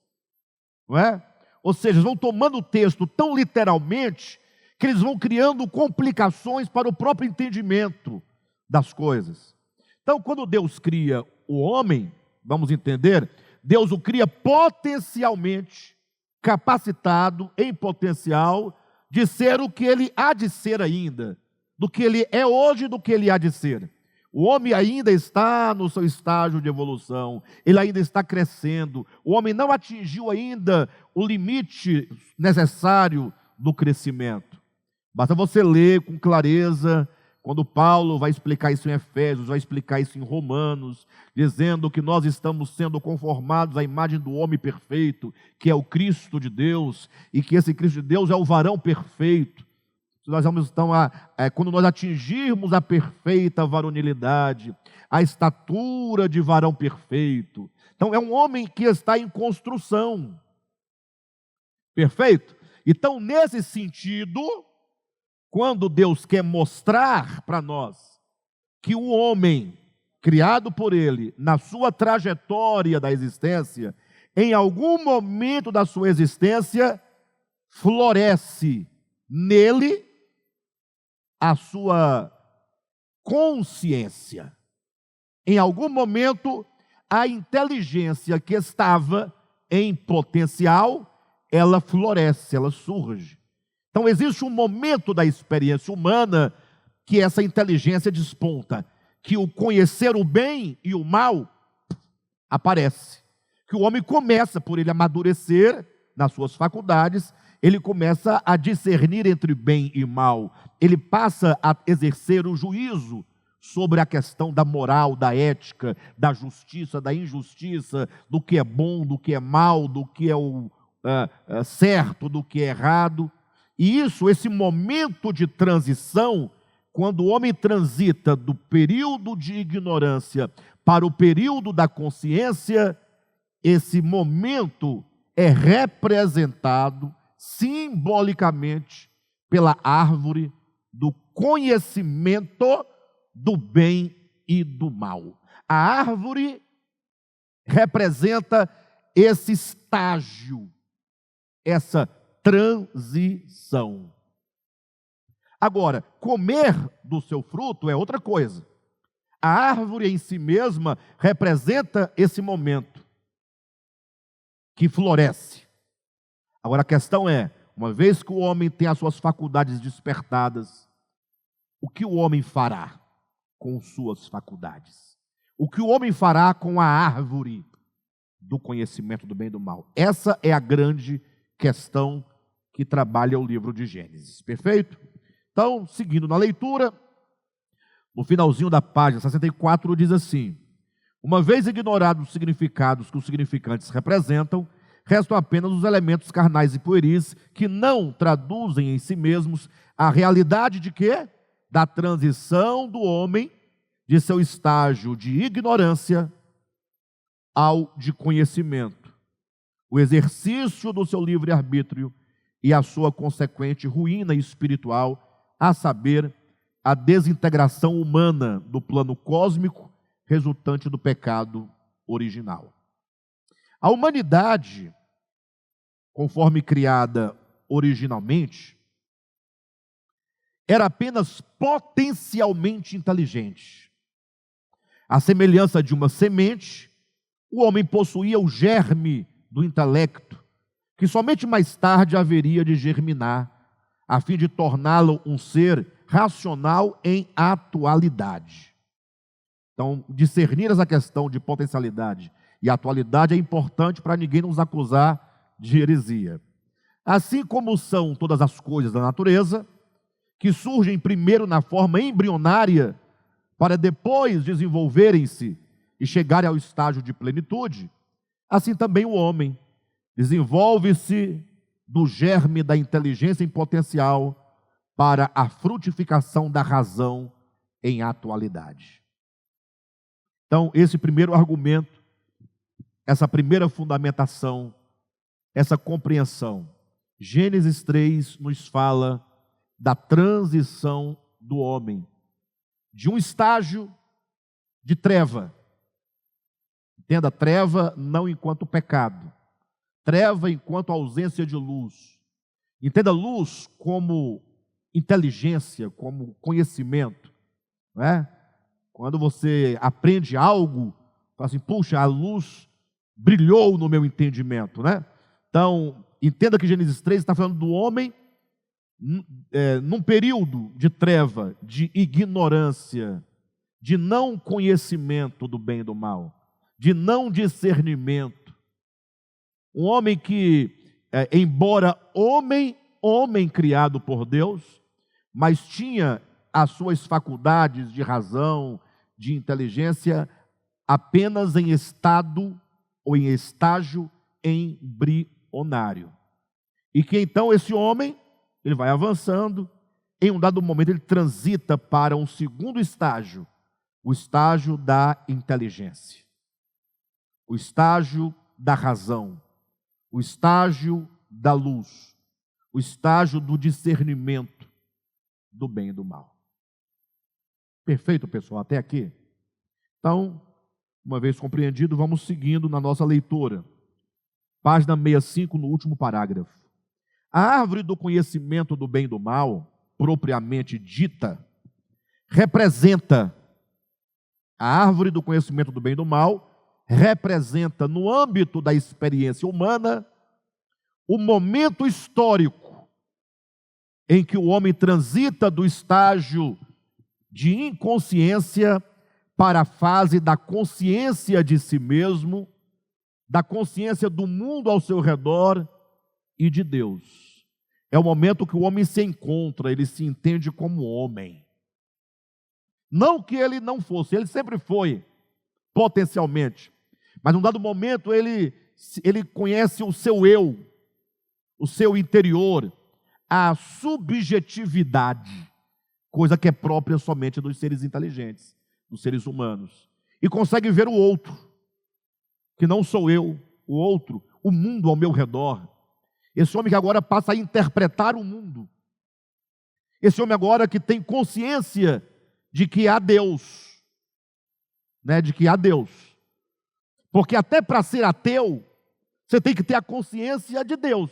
Não é? Ou seja, eles vão tomando o texto tão literalmente que eles vão criando complicações para o próprio entendimento das coisas. Então, quando Deus cria o homem, vamos entender, Deus o cria potencialmente capacitado, em potencial, de ser o que ele há de ser ainda, do que ele é hoje, do que ele há de ser. O homem ainda está no seu estágio de evolução, ele ainda está crescendo, o homem não atingiu ainda o limite necessário do crescimento. Basta você ler com clareza, quando Paulo vai explicar isso em Efésios, vai explicar isso em Romanos, dizendo que nós estamos sendo conformados à imagem do homem perfeito, que é o Cristo de Deus, e que esse Cristo de Deus é o varão perfeito. Nós vamos então, quando nós atingirmos a perfeita varonilidade, a estatura de varão perfeito. Então é um homem que está em construção. Perfeito? Então, nesse sentido, quando Deus quer mostrar para nós que o homem, criado por Ele, na sua trajetória da existência, em algum momento da sua existência, floresce nele a sua consciência. Em algum momento, a inteligência que estava em potencial, ela floresce, ela surge. Então, existe um momento da experiência humana que essa inteligência desponta, que o conhecer o bem e o mal aparece, que o homem começa, por ele amadurecer nas suas faculdades, ele começa a discernir entre bem e mal, ele passa a exercer o juízo sobre a questão da moral, da ética, da justiça, da injustiça, do que é bom, do que é mal, do que é o certo, do que é errado. E isso, esse momento de transição, quando o homem transita do período de ignorância para o período da consciência, esse momento é representado simbolicamente pela árvore do conhecimento do bem e do mal. A árvore representa esse estágio, essa transição. Agora, comer do seu fruto é outra coisa. A árvore em si mesma representa esse momento que floresce. Agora a questão é, uma vez que o homem tem as suas faculdades despertadas, o que o homem fará com suas faculdades? O que o homem fará com a árvore do conhecimento do bem e do mal? Essa é a grande questão que trabalha o livro de Gênesis. Perfeito? Então, seguindo na leitura, no finalzinho da página 64 diz assim: uma vez ignorados os significados que os significantes representam, restam apenas os elementos carnais e pueris que não traduzem em si mesmos a realidade de quê? Da transição do homem de seu estágio de ignorância ao de conhecimento, o exercício do seu livre-arbítrio e a sua consequente ruína espiritual, a saber, a desintegração humana do plano cósmico resultante do pecado original. A humanidade, conforme criada originalmente, era apenas potencialmente inteligente. À semelhança de uma semente, o homem possuía o germe do intelecto, que somente mais tarde haveria de germinar, a fim de torná-lo um ser racional em atualidade. Então, discernir essa questão de potencialidade e atualidade é importante para ninguém nos acusar de heresia. Assim como são todas as coisas da natureza, que surgem primeiro na forma embrionária, para depois desenvolverem-se e chegarem ao estágio de plenitude, assim também o homem desenvolve-se do germe da inteligência em potencial para a frutificação da razão em atualidade. Então, esse primeiro argumento, essa primeira fundamentação, essa compreensão, Gênesis 3 nos fala da transição do homem, de um estágio de treva. Entenda, treva não enquanto pecado, treva enquanto ausência de luz. Entenda luz como inteligência, como conhecimento, não é? Quando você aprende algo, fala assim, puxa, a luz brilhou no meu entendimento, né? Então, entenda que Gênesis 3 está falando do homem num período de treva, de ignorância, de não conhecimento do bem e do mal, de não discernimento. Um homem que, embora homem criado por Deus, mas tinha as suas faculdades de razão, de inteligência, apenas em estado ou em estágio embrionário. E que então esse homem, ele vai avançando, em um dado momento ele transita para um segundo estágio, o estágio da inteligência, o estágio da razão, o estágio da luz, o estágio do discernimento do bem e do mal. Perfeito, pessoal, até aqui? Então, uma vez compreendido, vamos seguindo na nossa leitura. Página 65, no último parágrafo. A árvore do conhecimento do bem e do mal, propriamente dita, representa, a árvore do conhecimento do bem e do mal, representa no âmbito da experiência humana, o momento histórico em que o homem transita do estágio de inconsciência para a fase da consciência de si mesmo, da consciência do mundo ao seu redor e de Deus. É o momento que o homem se encontra, ele se entende como homem. Não que ele não fosse, ele sempre foi, potencialmente. Mas num dado momento ele conhece o seu eu, o seu interior, a subjetividade, coisa que é própria somente dos seres inteligentes, dos seres humanos. E consegue ver o outro, que não sou eu, o outro, o mundo ao meu redor. Esse homem que agora passa a interpretar o mundo. Esse homem agora que tem consciência de que há Deus, de que há Deus. Porque até para ser ateu, você tem que ter a consciência de Deus.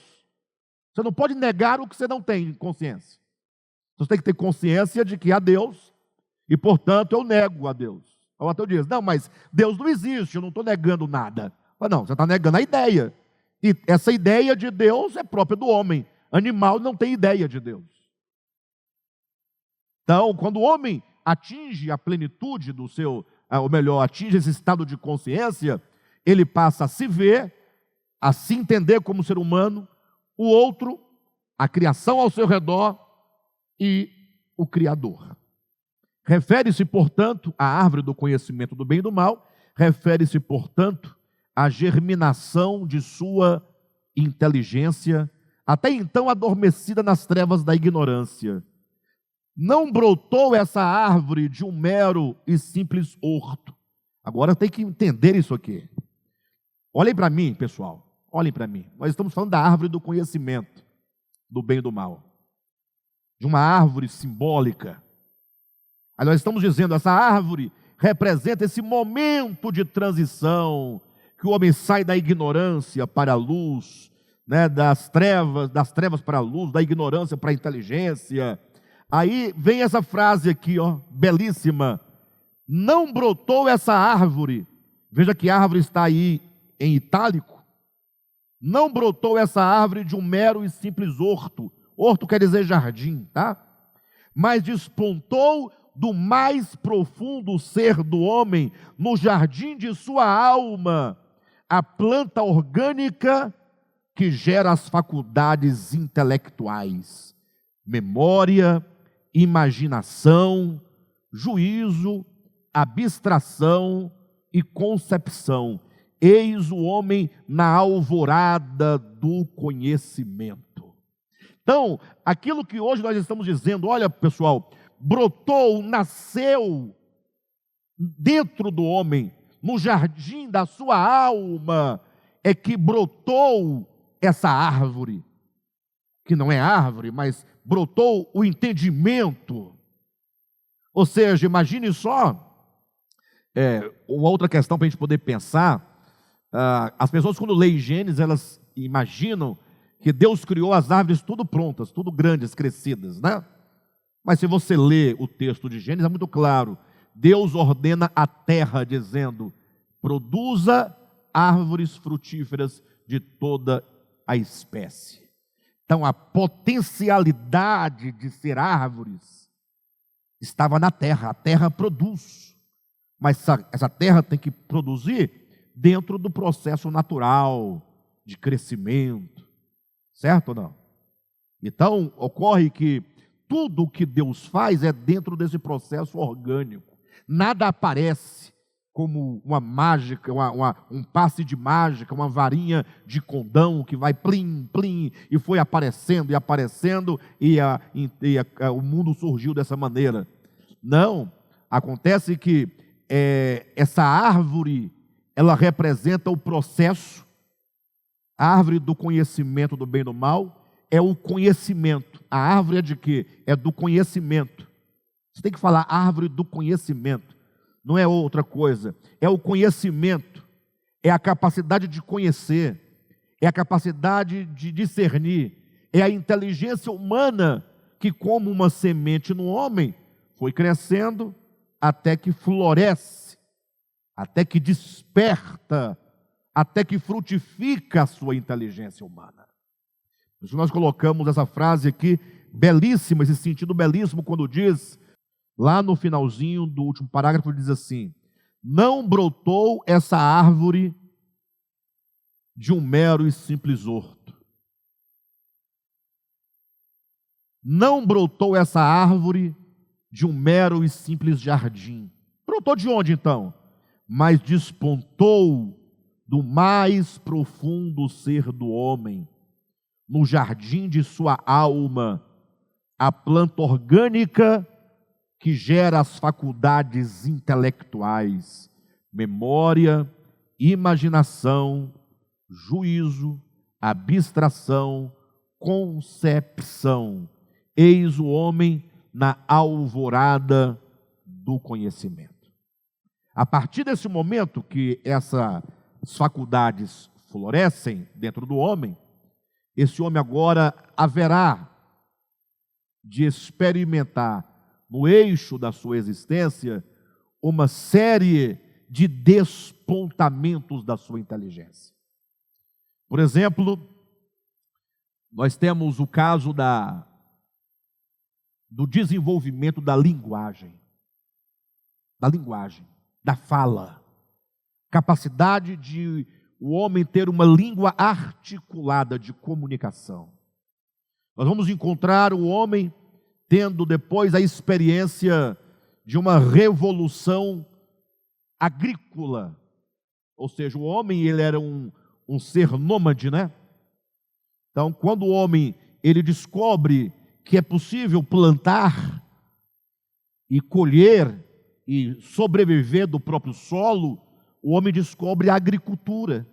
Você não pode negar o que você não tem consciência. Você tem que ter consciência de que há Deus e, portanto, eu nego a Deus. O ateu diz, não, mas Deus não existe, eu não estou negando nada. Mas não, você está negando a ideia. E essa ideia de Deus é própria do homem. Animal não tem ideia de Deus. Então, quando o homem atinge a plenitude do seu, ou melhor, atinge esse estado de consciência, ele passa a se ver, a se entender como ser humano, o outro, a criação ao seu redor e o Criador. Refere-se, portanto, à árvore do conhecimento do bem e do mal, refere-se, portanto, à germinação de sua inteligência, até então adormecida nas trevas da ignorância. Não brotou essa árvore de um mero e simples horto. Agora tem que entender isso aqui. Olhem para mim, pessoal. Olhem para mim. Nós estamos falando da árvore do conhecimento do bem e do mal. De uma árvore simbólica. Aí nós estamos dizendo, essa árvore representa esse momento de transição, que o homem sai da ignorância para a luz, das trevas para a luz, da ignorância para a inteligência. Aí vem essa frase aqui, belíssima. Não brotou essa árvore. Veja que a árvore está aí em itálico. Não brotou essa árvore de um mero e simples horto. Horto quer dizer jardim, tá? Mas despontou do mais profundo ser do homem, no jardim de sua alma, a planta orgânica que gera as faculdades intelectuais, memória, imaginação, juízo, abstração e concepção. Eis o homem na alvorada do conhecimento. Então, aquilo que hoje nós estamos dizendo, olha pessoal, brotou, nasceu dentro do homem, no jardim da sua alma, é que brotou essa árvore, que não é árvore, mas brotou o entendimento. Ou seja, imagine só, uma outra questão para a gente poder pensar, as pessoas quando leem Gênesis, elas imaginam que Deus criou as árvores tudo prontas, tudo grandes, crescidas, né? Mas se você lê o texto de Gênesis, é muito claro. Deus ordena a terra, dizendo, produza árvores frutíferas de toda a espécie. Então, a potencialidade de ser árvores estava na terra. A terra produz. Mas essa terra tem que produzir dentro do processo natural de crescimento, certo ou não? Então, ocorre que tudo o que Deus faz é dentro desse processo orgânico. Nada aparece como uma mágica, um passe de mágica, uma varinha de condão que vai plim, plim, e foi aparecendo e aparecendo, o mundo surgiu dessa maneira. Não, acontece que essa árvore, ela representa o processo, a árvore do conhecimento do bem e do mal, é o conhecimento. A árvore é de quê? É do conhecimento. Você tem que falar árvore do conhecimento. Não é outra coisa. É o conhecimento. É a capacidade de conhecer. É a capacidade de discernir. É a inteligência humana que, como uma semente no homem, foi crescendo até que floresce, até que desperta, até que frutifica a sua inteligência humana. Por isso nós colocamos essa frase aqui, belíssima, esse sentido belíssimo, quando diz, lá no finalzinho do último parágrafo, diz assim: não brotou essa árvore de um mero e simples horto. Não brotou essa árvore de um mero e simples jardim. Brotou de onde então? Mas despontou do mais profundo ser do homem, no jardim de sua alma, a planta orgânica que gera as faculdades intelectuais, memória, imaginação, juízo, abstração, concepção. Eis o homem na alvorada do conhecimento. A partir desse momento que essas faculdades florescem dentro do homem, esse homem agora haverá de experimentar no eixo da sua existência uma série de despontamentos da sua inteligência. Por exemplo, nós temos o caso do desenvolvimento da linguagem, da fala, capacidade de o homem ter uma língua articulada de comunicação. Nós vamos encontrar o homem tendo depois a experiência de uma revolução agrícola, ou seja, o homem ele era um ser nômade, né? Então, quando o homem ele descobre que é possível plantar e colher e sobreviver do próprio solo, o homem descobre a agricultura.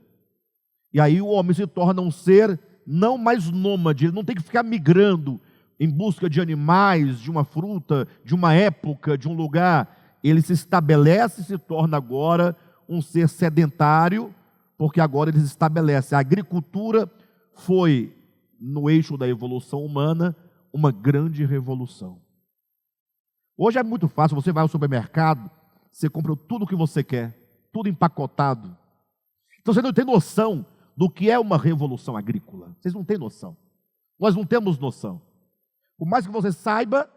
E aí o homem se torna um ser não mais nômade, ele não tem que ficar migrando em busca de animais, de uma fruta, de uma época, de um lugar. Ele se estabelece e se torna agora um ser sedentário, porque agora ele se estabelece. A agricultura foi, no eixo da evolução humana, uma grande revolução. Hoje é muito fácil, você vai ao supermercado, você compra tudo o que você quer, tudo empacotado. Então você não tem noção do que é uma revolução agrícola. Vocês não têm noção. Nós não temos noção. Por mais que você saiba,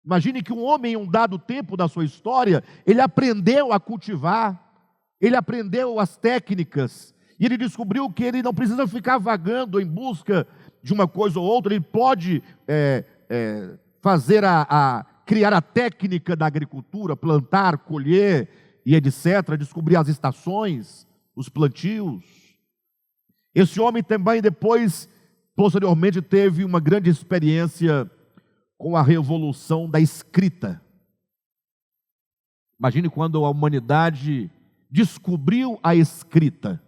imagine que um homem em um dado tempo da sua história, ele aprendeu a cultivar, ele aprendeu as técnicas, e ele descobriu que ele não precisa ficar vagando em busca de uma coisa ou outra, ele pode criar a técnica da agricultura, plantar, colher e etc., descobrir as estações, os plantios. Esse homem também depois, posteriormente, teve uma grande experiência com a revolução da escrita. Imagine quando a humanidade descobriu a escrita.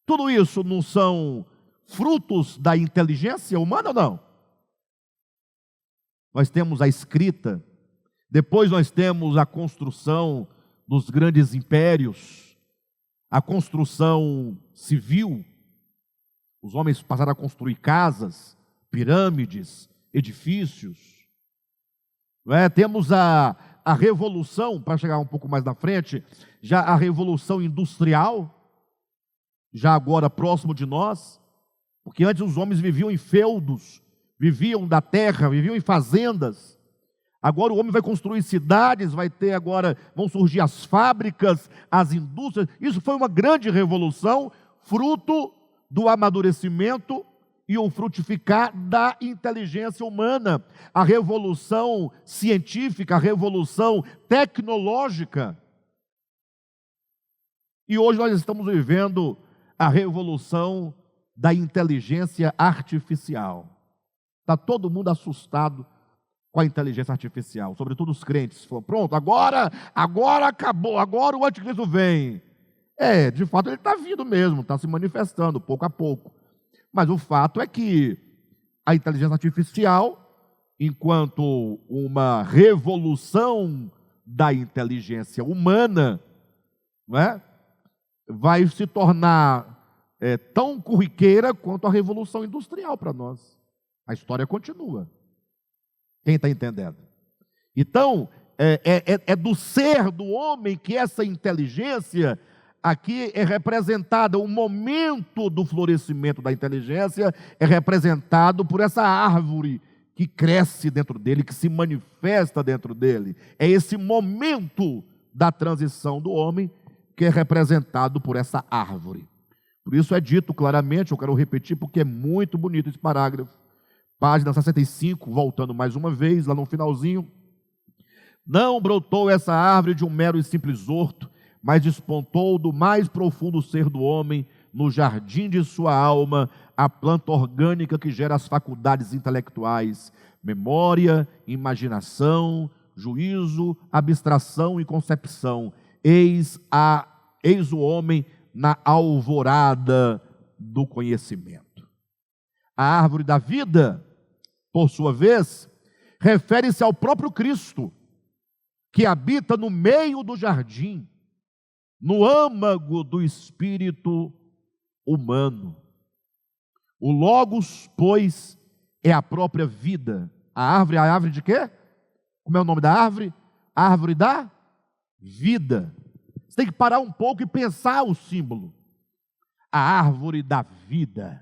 Tudo isso não são frutos da inteligência humana ou não? Nós temos a escrita, depois nós temos a construção dos grandes impérios, a construção civil. Os homens passaram a construir casas, pirâmides, edifícios. Temos a revolução, para chegar um pouco mais na frente, já a revolução industrial, já agora próximo de nós, porque antes os homens viviam em feudos, viviam da terra, viviam em fazendas. Agora o homem vai construir cidades, vão surgir as fábricas, as indústrias. Isso foi uma grande revolução, fruto do amadurecimento e o frutificar da inteligência humana. A revolução científica, a revolução tecnológica. E hoje nós estamos vivendo a revolução da inteligência artificial. Está todo mundo assustado com a inteligência artificial, sobretudo os crentes. Falam, pronto, agora acabou, agora o anticristo vem. De fato ele está vindo mesmo, está se manifestando pouco a pouco. Mas o fato é que a inteligência artificial, enquanto uma revolução da inteligência humana, não é? Vai se tornar tão corriqueira quanto a revolução industrial para nós. A história continua. Quem está entendendo? Então, é do ser do homem que essa inteligência aqui é representada. O momento do florescimento da inteligência é representado por essa árvore que cresce dentro dele, que se manifesta dentro dele. É esse momento da transição do homem que é representado por essa árvore. Por isso é dito claramente, eu quero repetir porque é muito bonito esse parágrafo. Página 65, voltando mais uma vez, lá no finalzinho. Não brotou essa árvore de um mero e simples horto, mas despontou do mais profundo ser do homem, no jardim de sua alma, a planta orgânica que gera as faculdades intelectuais, memória, imaginação, juízo, abstração e concepção. Eis o homem na alvorada do conhecimento. A árvore da vida, por sua vez, refere-se ao próprio Cristo, que habita no meio do jardim, no âmago do espírito humano. O Logos, pois, é a própria vida. A árvore de quê? Como é o nome da árvore? A árvore da vida. Você tem que parar um pouco e pensar o símbolo. A árvore da vida.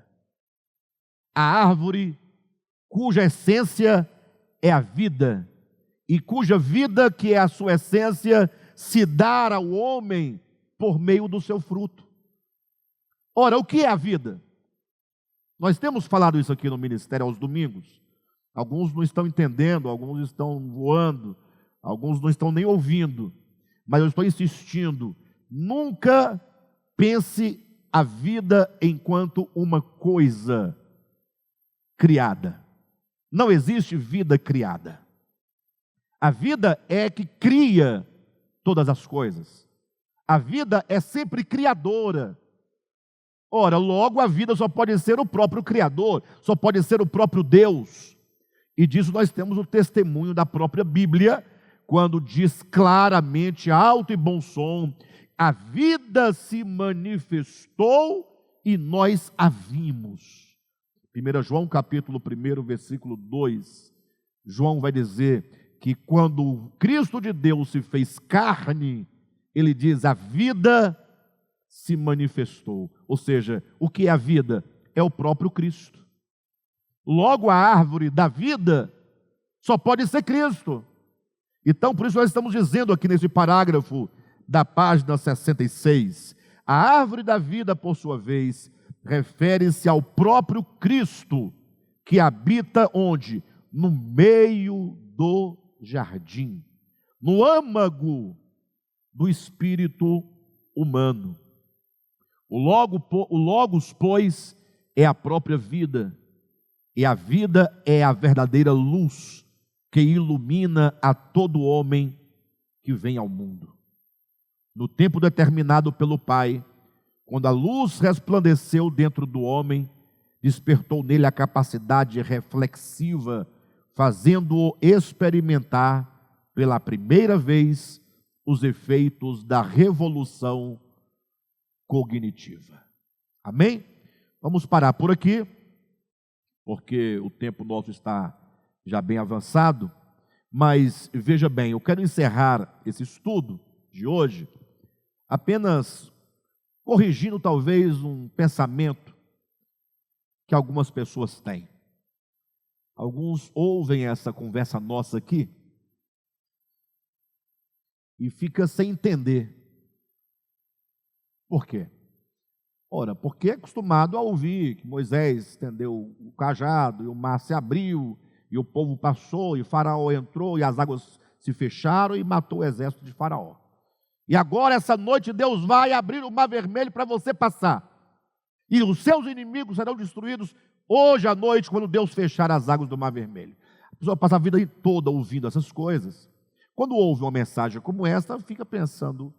A árvore cuja essência é a vida, e cuja vida, que é a sua essência, se dá ao homem por meio do seu fruto. Ora, o que é a vida? Nós temos falado isso aqui no ministério aos domingos. Alguns não estão entendendo, alguns estão voando, alguns não estão nem ouvindo. Mas eu estou insistindo, nunca pense a vida enquanto uma coisa criada. Não existe vida criada. A vida é que cria todas as coisas. A vida é sempre criadora. Ora, logo a vida só pode ser o próprio Criador, só pode ser o próprio Deus. E disso nós temos o testemunho da própria Bíblia, quando diz claramente, alto e bom som, a vida se manifestou e nós a vimos. 1 João capítulo 1, versículo 2, João vai dizer que quando Cristo de Deus se fez carne, ele diz, a vida se manifestou. Ou seja, o que é a vida? É o próprio Cristo. Logo, a árvore da vida só pode ser Cristo. Então, por isso nós estamos dizendo aqui nesse parágrafo da página 66, a árvore da vida, por sua vez, refere-se ao próprio Cristo, que habita onde? No meio do jardim, no âmago do espírito humano. O Logos, pois, é a própria vida, e a vida é a verdadeira luz que ilumina a todo homem que vem ao mundo. No tempo determinado pelo Pai, quando a luz resplandeceu dentro do homem, despertou nele a capacidade reflexiva, fazendo-o experimentar pela primeira vez os efeitos da revolução cognitiva. Amém? Vamos parar por aqui, porque o tempo nosso está já bem avançado, mas veja bem, eu quero encerrar esse estudo de hoje apenas corrigindo talvez um pensamento que algumas pessoas têm. Alguns ouvem essa conversa nossa aqui e fica sem entender. Por quê? Ora, porque é acostumado a ouvir que Moisés estendeu o cajado e o mar se abriu, e o povo passou, e Faraó entrou, e as águas se fecharam e matou o exército de Faraó. E agora, essa noite, Deus vai abrir o mar vermelho para você passar. E os seus inimigos serão destruídos hoje à noite, quando Deus fechar as águas do mar vermelho. A pessoa passa a vida toda ouvindo essas coisas. Quando ouve uma mensagem como esta, fica pensando,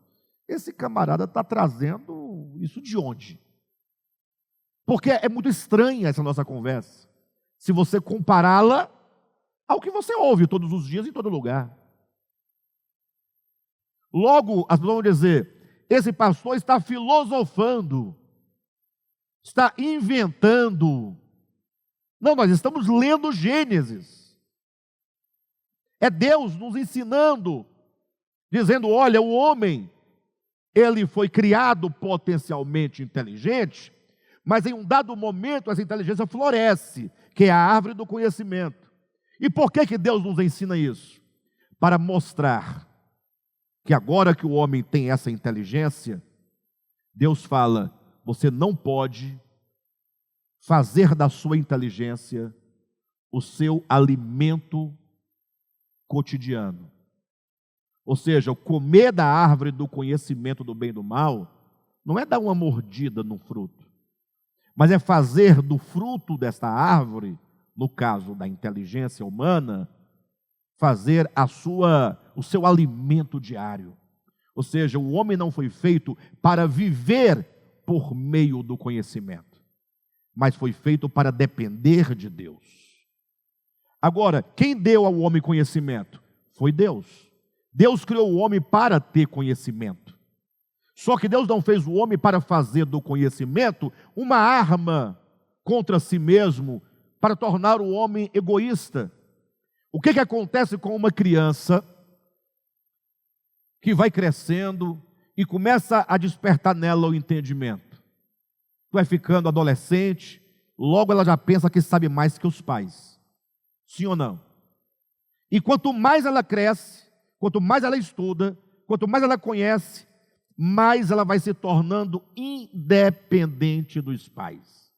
esse camarada está trazendo isso de onde? Porque é muito estranha essa nossa conversa, se você compará-la ao que você ouve todos os dias, em todo lugar. Logo, as pessoas vão dizer, esse pastor está filosofando, está inventando. Não, nós estamos lendo Gênesis. É Deus nos ensinando, dizendo, olha, o homem, ele foi criado potencialmente inteligente, mas em um dado momento essa inteligência floresce, que é a árvore do conhecimento. E por que Deus nos ensina isso? Para mostrar que agora que o homem tem essa inteligência, Deus fala, você não pode fazer da sua inteligência o seu alimento cotidiano. Ou seja, o comer da árvore do conhecimento do bem e do mal, não é dar uma mordida no fruto, mas é fazer do fruto desta árvore, no caso da inteligência humana, fazer o seu alimento diário. Ou seja, o homem não foi feito para viver por meio do conhecimento, mas foi feito para depender de Deus. Agora, quem deu ao homem conhecimento? Foi Deus. Deus criou o homem para ter conhecimento. Só que Deus não fez o homem para fazer do conhecimento uma arma contra si mesmo, para tornar o homem egoísta. O que acontece com uma criança que vai crescendo e começa a despertar nela o entendimento? Vai ficando adolescente, logo ela já pensa que sabe mais que os pais. Sim ou não? E quanto mais ela cresce, quanto mais ela estuda, quanto mais ela conhece, mais ela vai se tornando independente dos pais.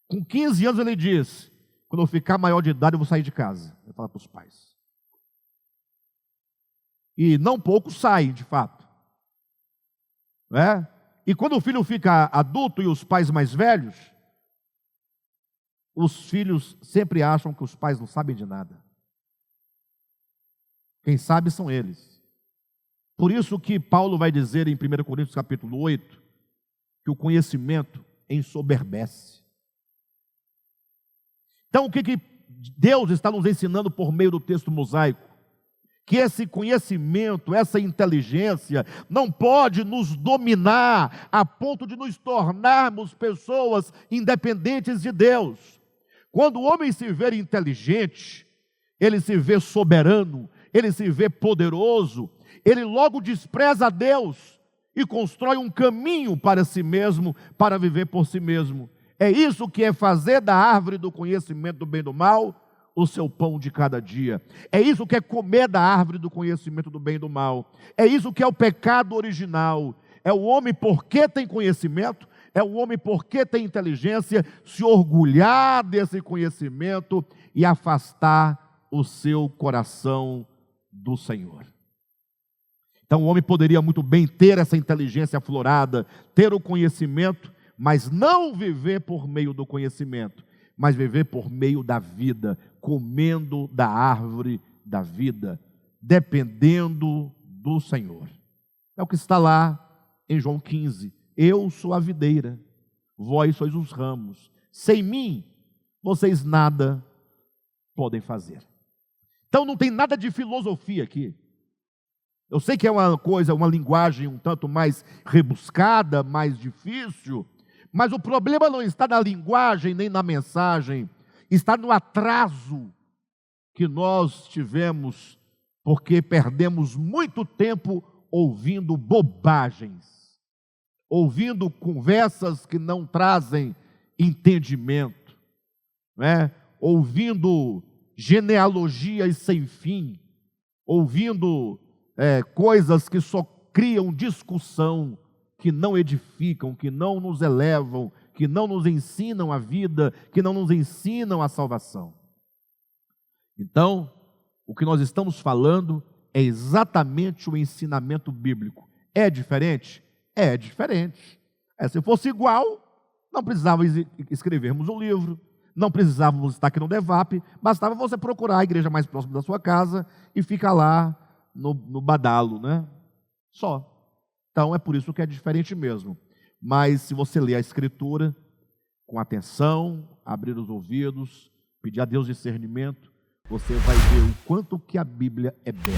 Com 15 anos ele diz, quando eu ficar maior de idade eu vou sair de casa. Ele fala para os pais. E não poucos saem, de fato. E quando o filho fica adulto e os pais mais velhos, os filhos sempre acham que os pais não sabem de nada. Quem sabe são eles. Por isso que Paulo vai dizer em 1 Coríntios capítulo 8, que o conhecimento ensoberbece. Então o que Deus está nos ensinando por meio do texto mosaico? Que esse conhecimento, essa inteligência, não pode nos dominar a ponto de nos tornarmos pessoas independentes de Deus. Quando o homem se vê inteligente, ele se vê soberano, ele se vê poderoso, ele logo despreza a Deus e constrói um caminho para si mesmo, para viver por si mesmo. É isso que é fazer da árvore do conhecimento do bem e do mal o seu pão de cada dia. É isso que é comer da árvore do conhecimento do bem e do mal. É isso que é o pecado original. É o homem, porque tem conhecimento, é o homem, porque tem inteligência, se orgulhar desse conhecimento e afastar o seu coração do Senhor. Então o homem poderia muito bem ter essa inteligência aflorada, ter o conhecimento, mas não viver por meio do conhecimento, mas viver por meio da vida, comendo da árvore da vida, dependendo do Senhor. É o que está lá em João 15. Eu sou a videira, vós sois os ramos. Sem mim, vocês nada podem fazer. Então não tem nada de filosofia aqui. Eu sei que é uma coisa, uma linguagem um tanto mais rebuscada, mais difícil, mas o problema não está na linguagem nem na mensagem, está no atraso que nós tivemos, porque perdemos muito tempo ouvindo bobagens, ouvindo conversas que não trazem entendimento, ouvindo genealogias sem fim, ouvindo coisas que só criam discussão, que não edificam, que não nos elevam, que não nos ensinam a vida, que não nos ensinam a salvação. Então, o que nós estamos falando é exatamente o ensinamento bíblico. É diferente? É diferente. Se fosse igual, não precisava escrevermos um livro, não precisávamos estar aqui no DEVAP, bastava você procurar a igreja mais próxima da sua casa e ficar lá no badalo, né? Só. Então é por isso que é diferente mesmo. Mas se você ler a Escritura com atenção, abrir os ouvidos, pedir a Deus discernimento, você vai ver o quanto que a Bíblia é bela,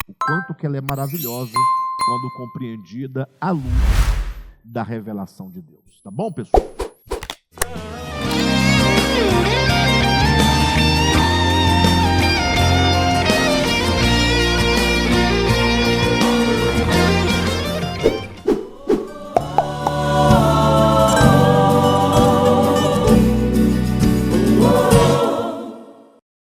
o quanto que ela é maravilhosa quando compreendida à luz da revelação de Deus. Tá bom, pessoal?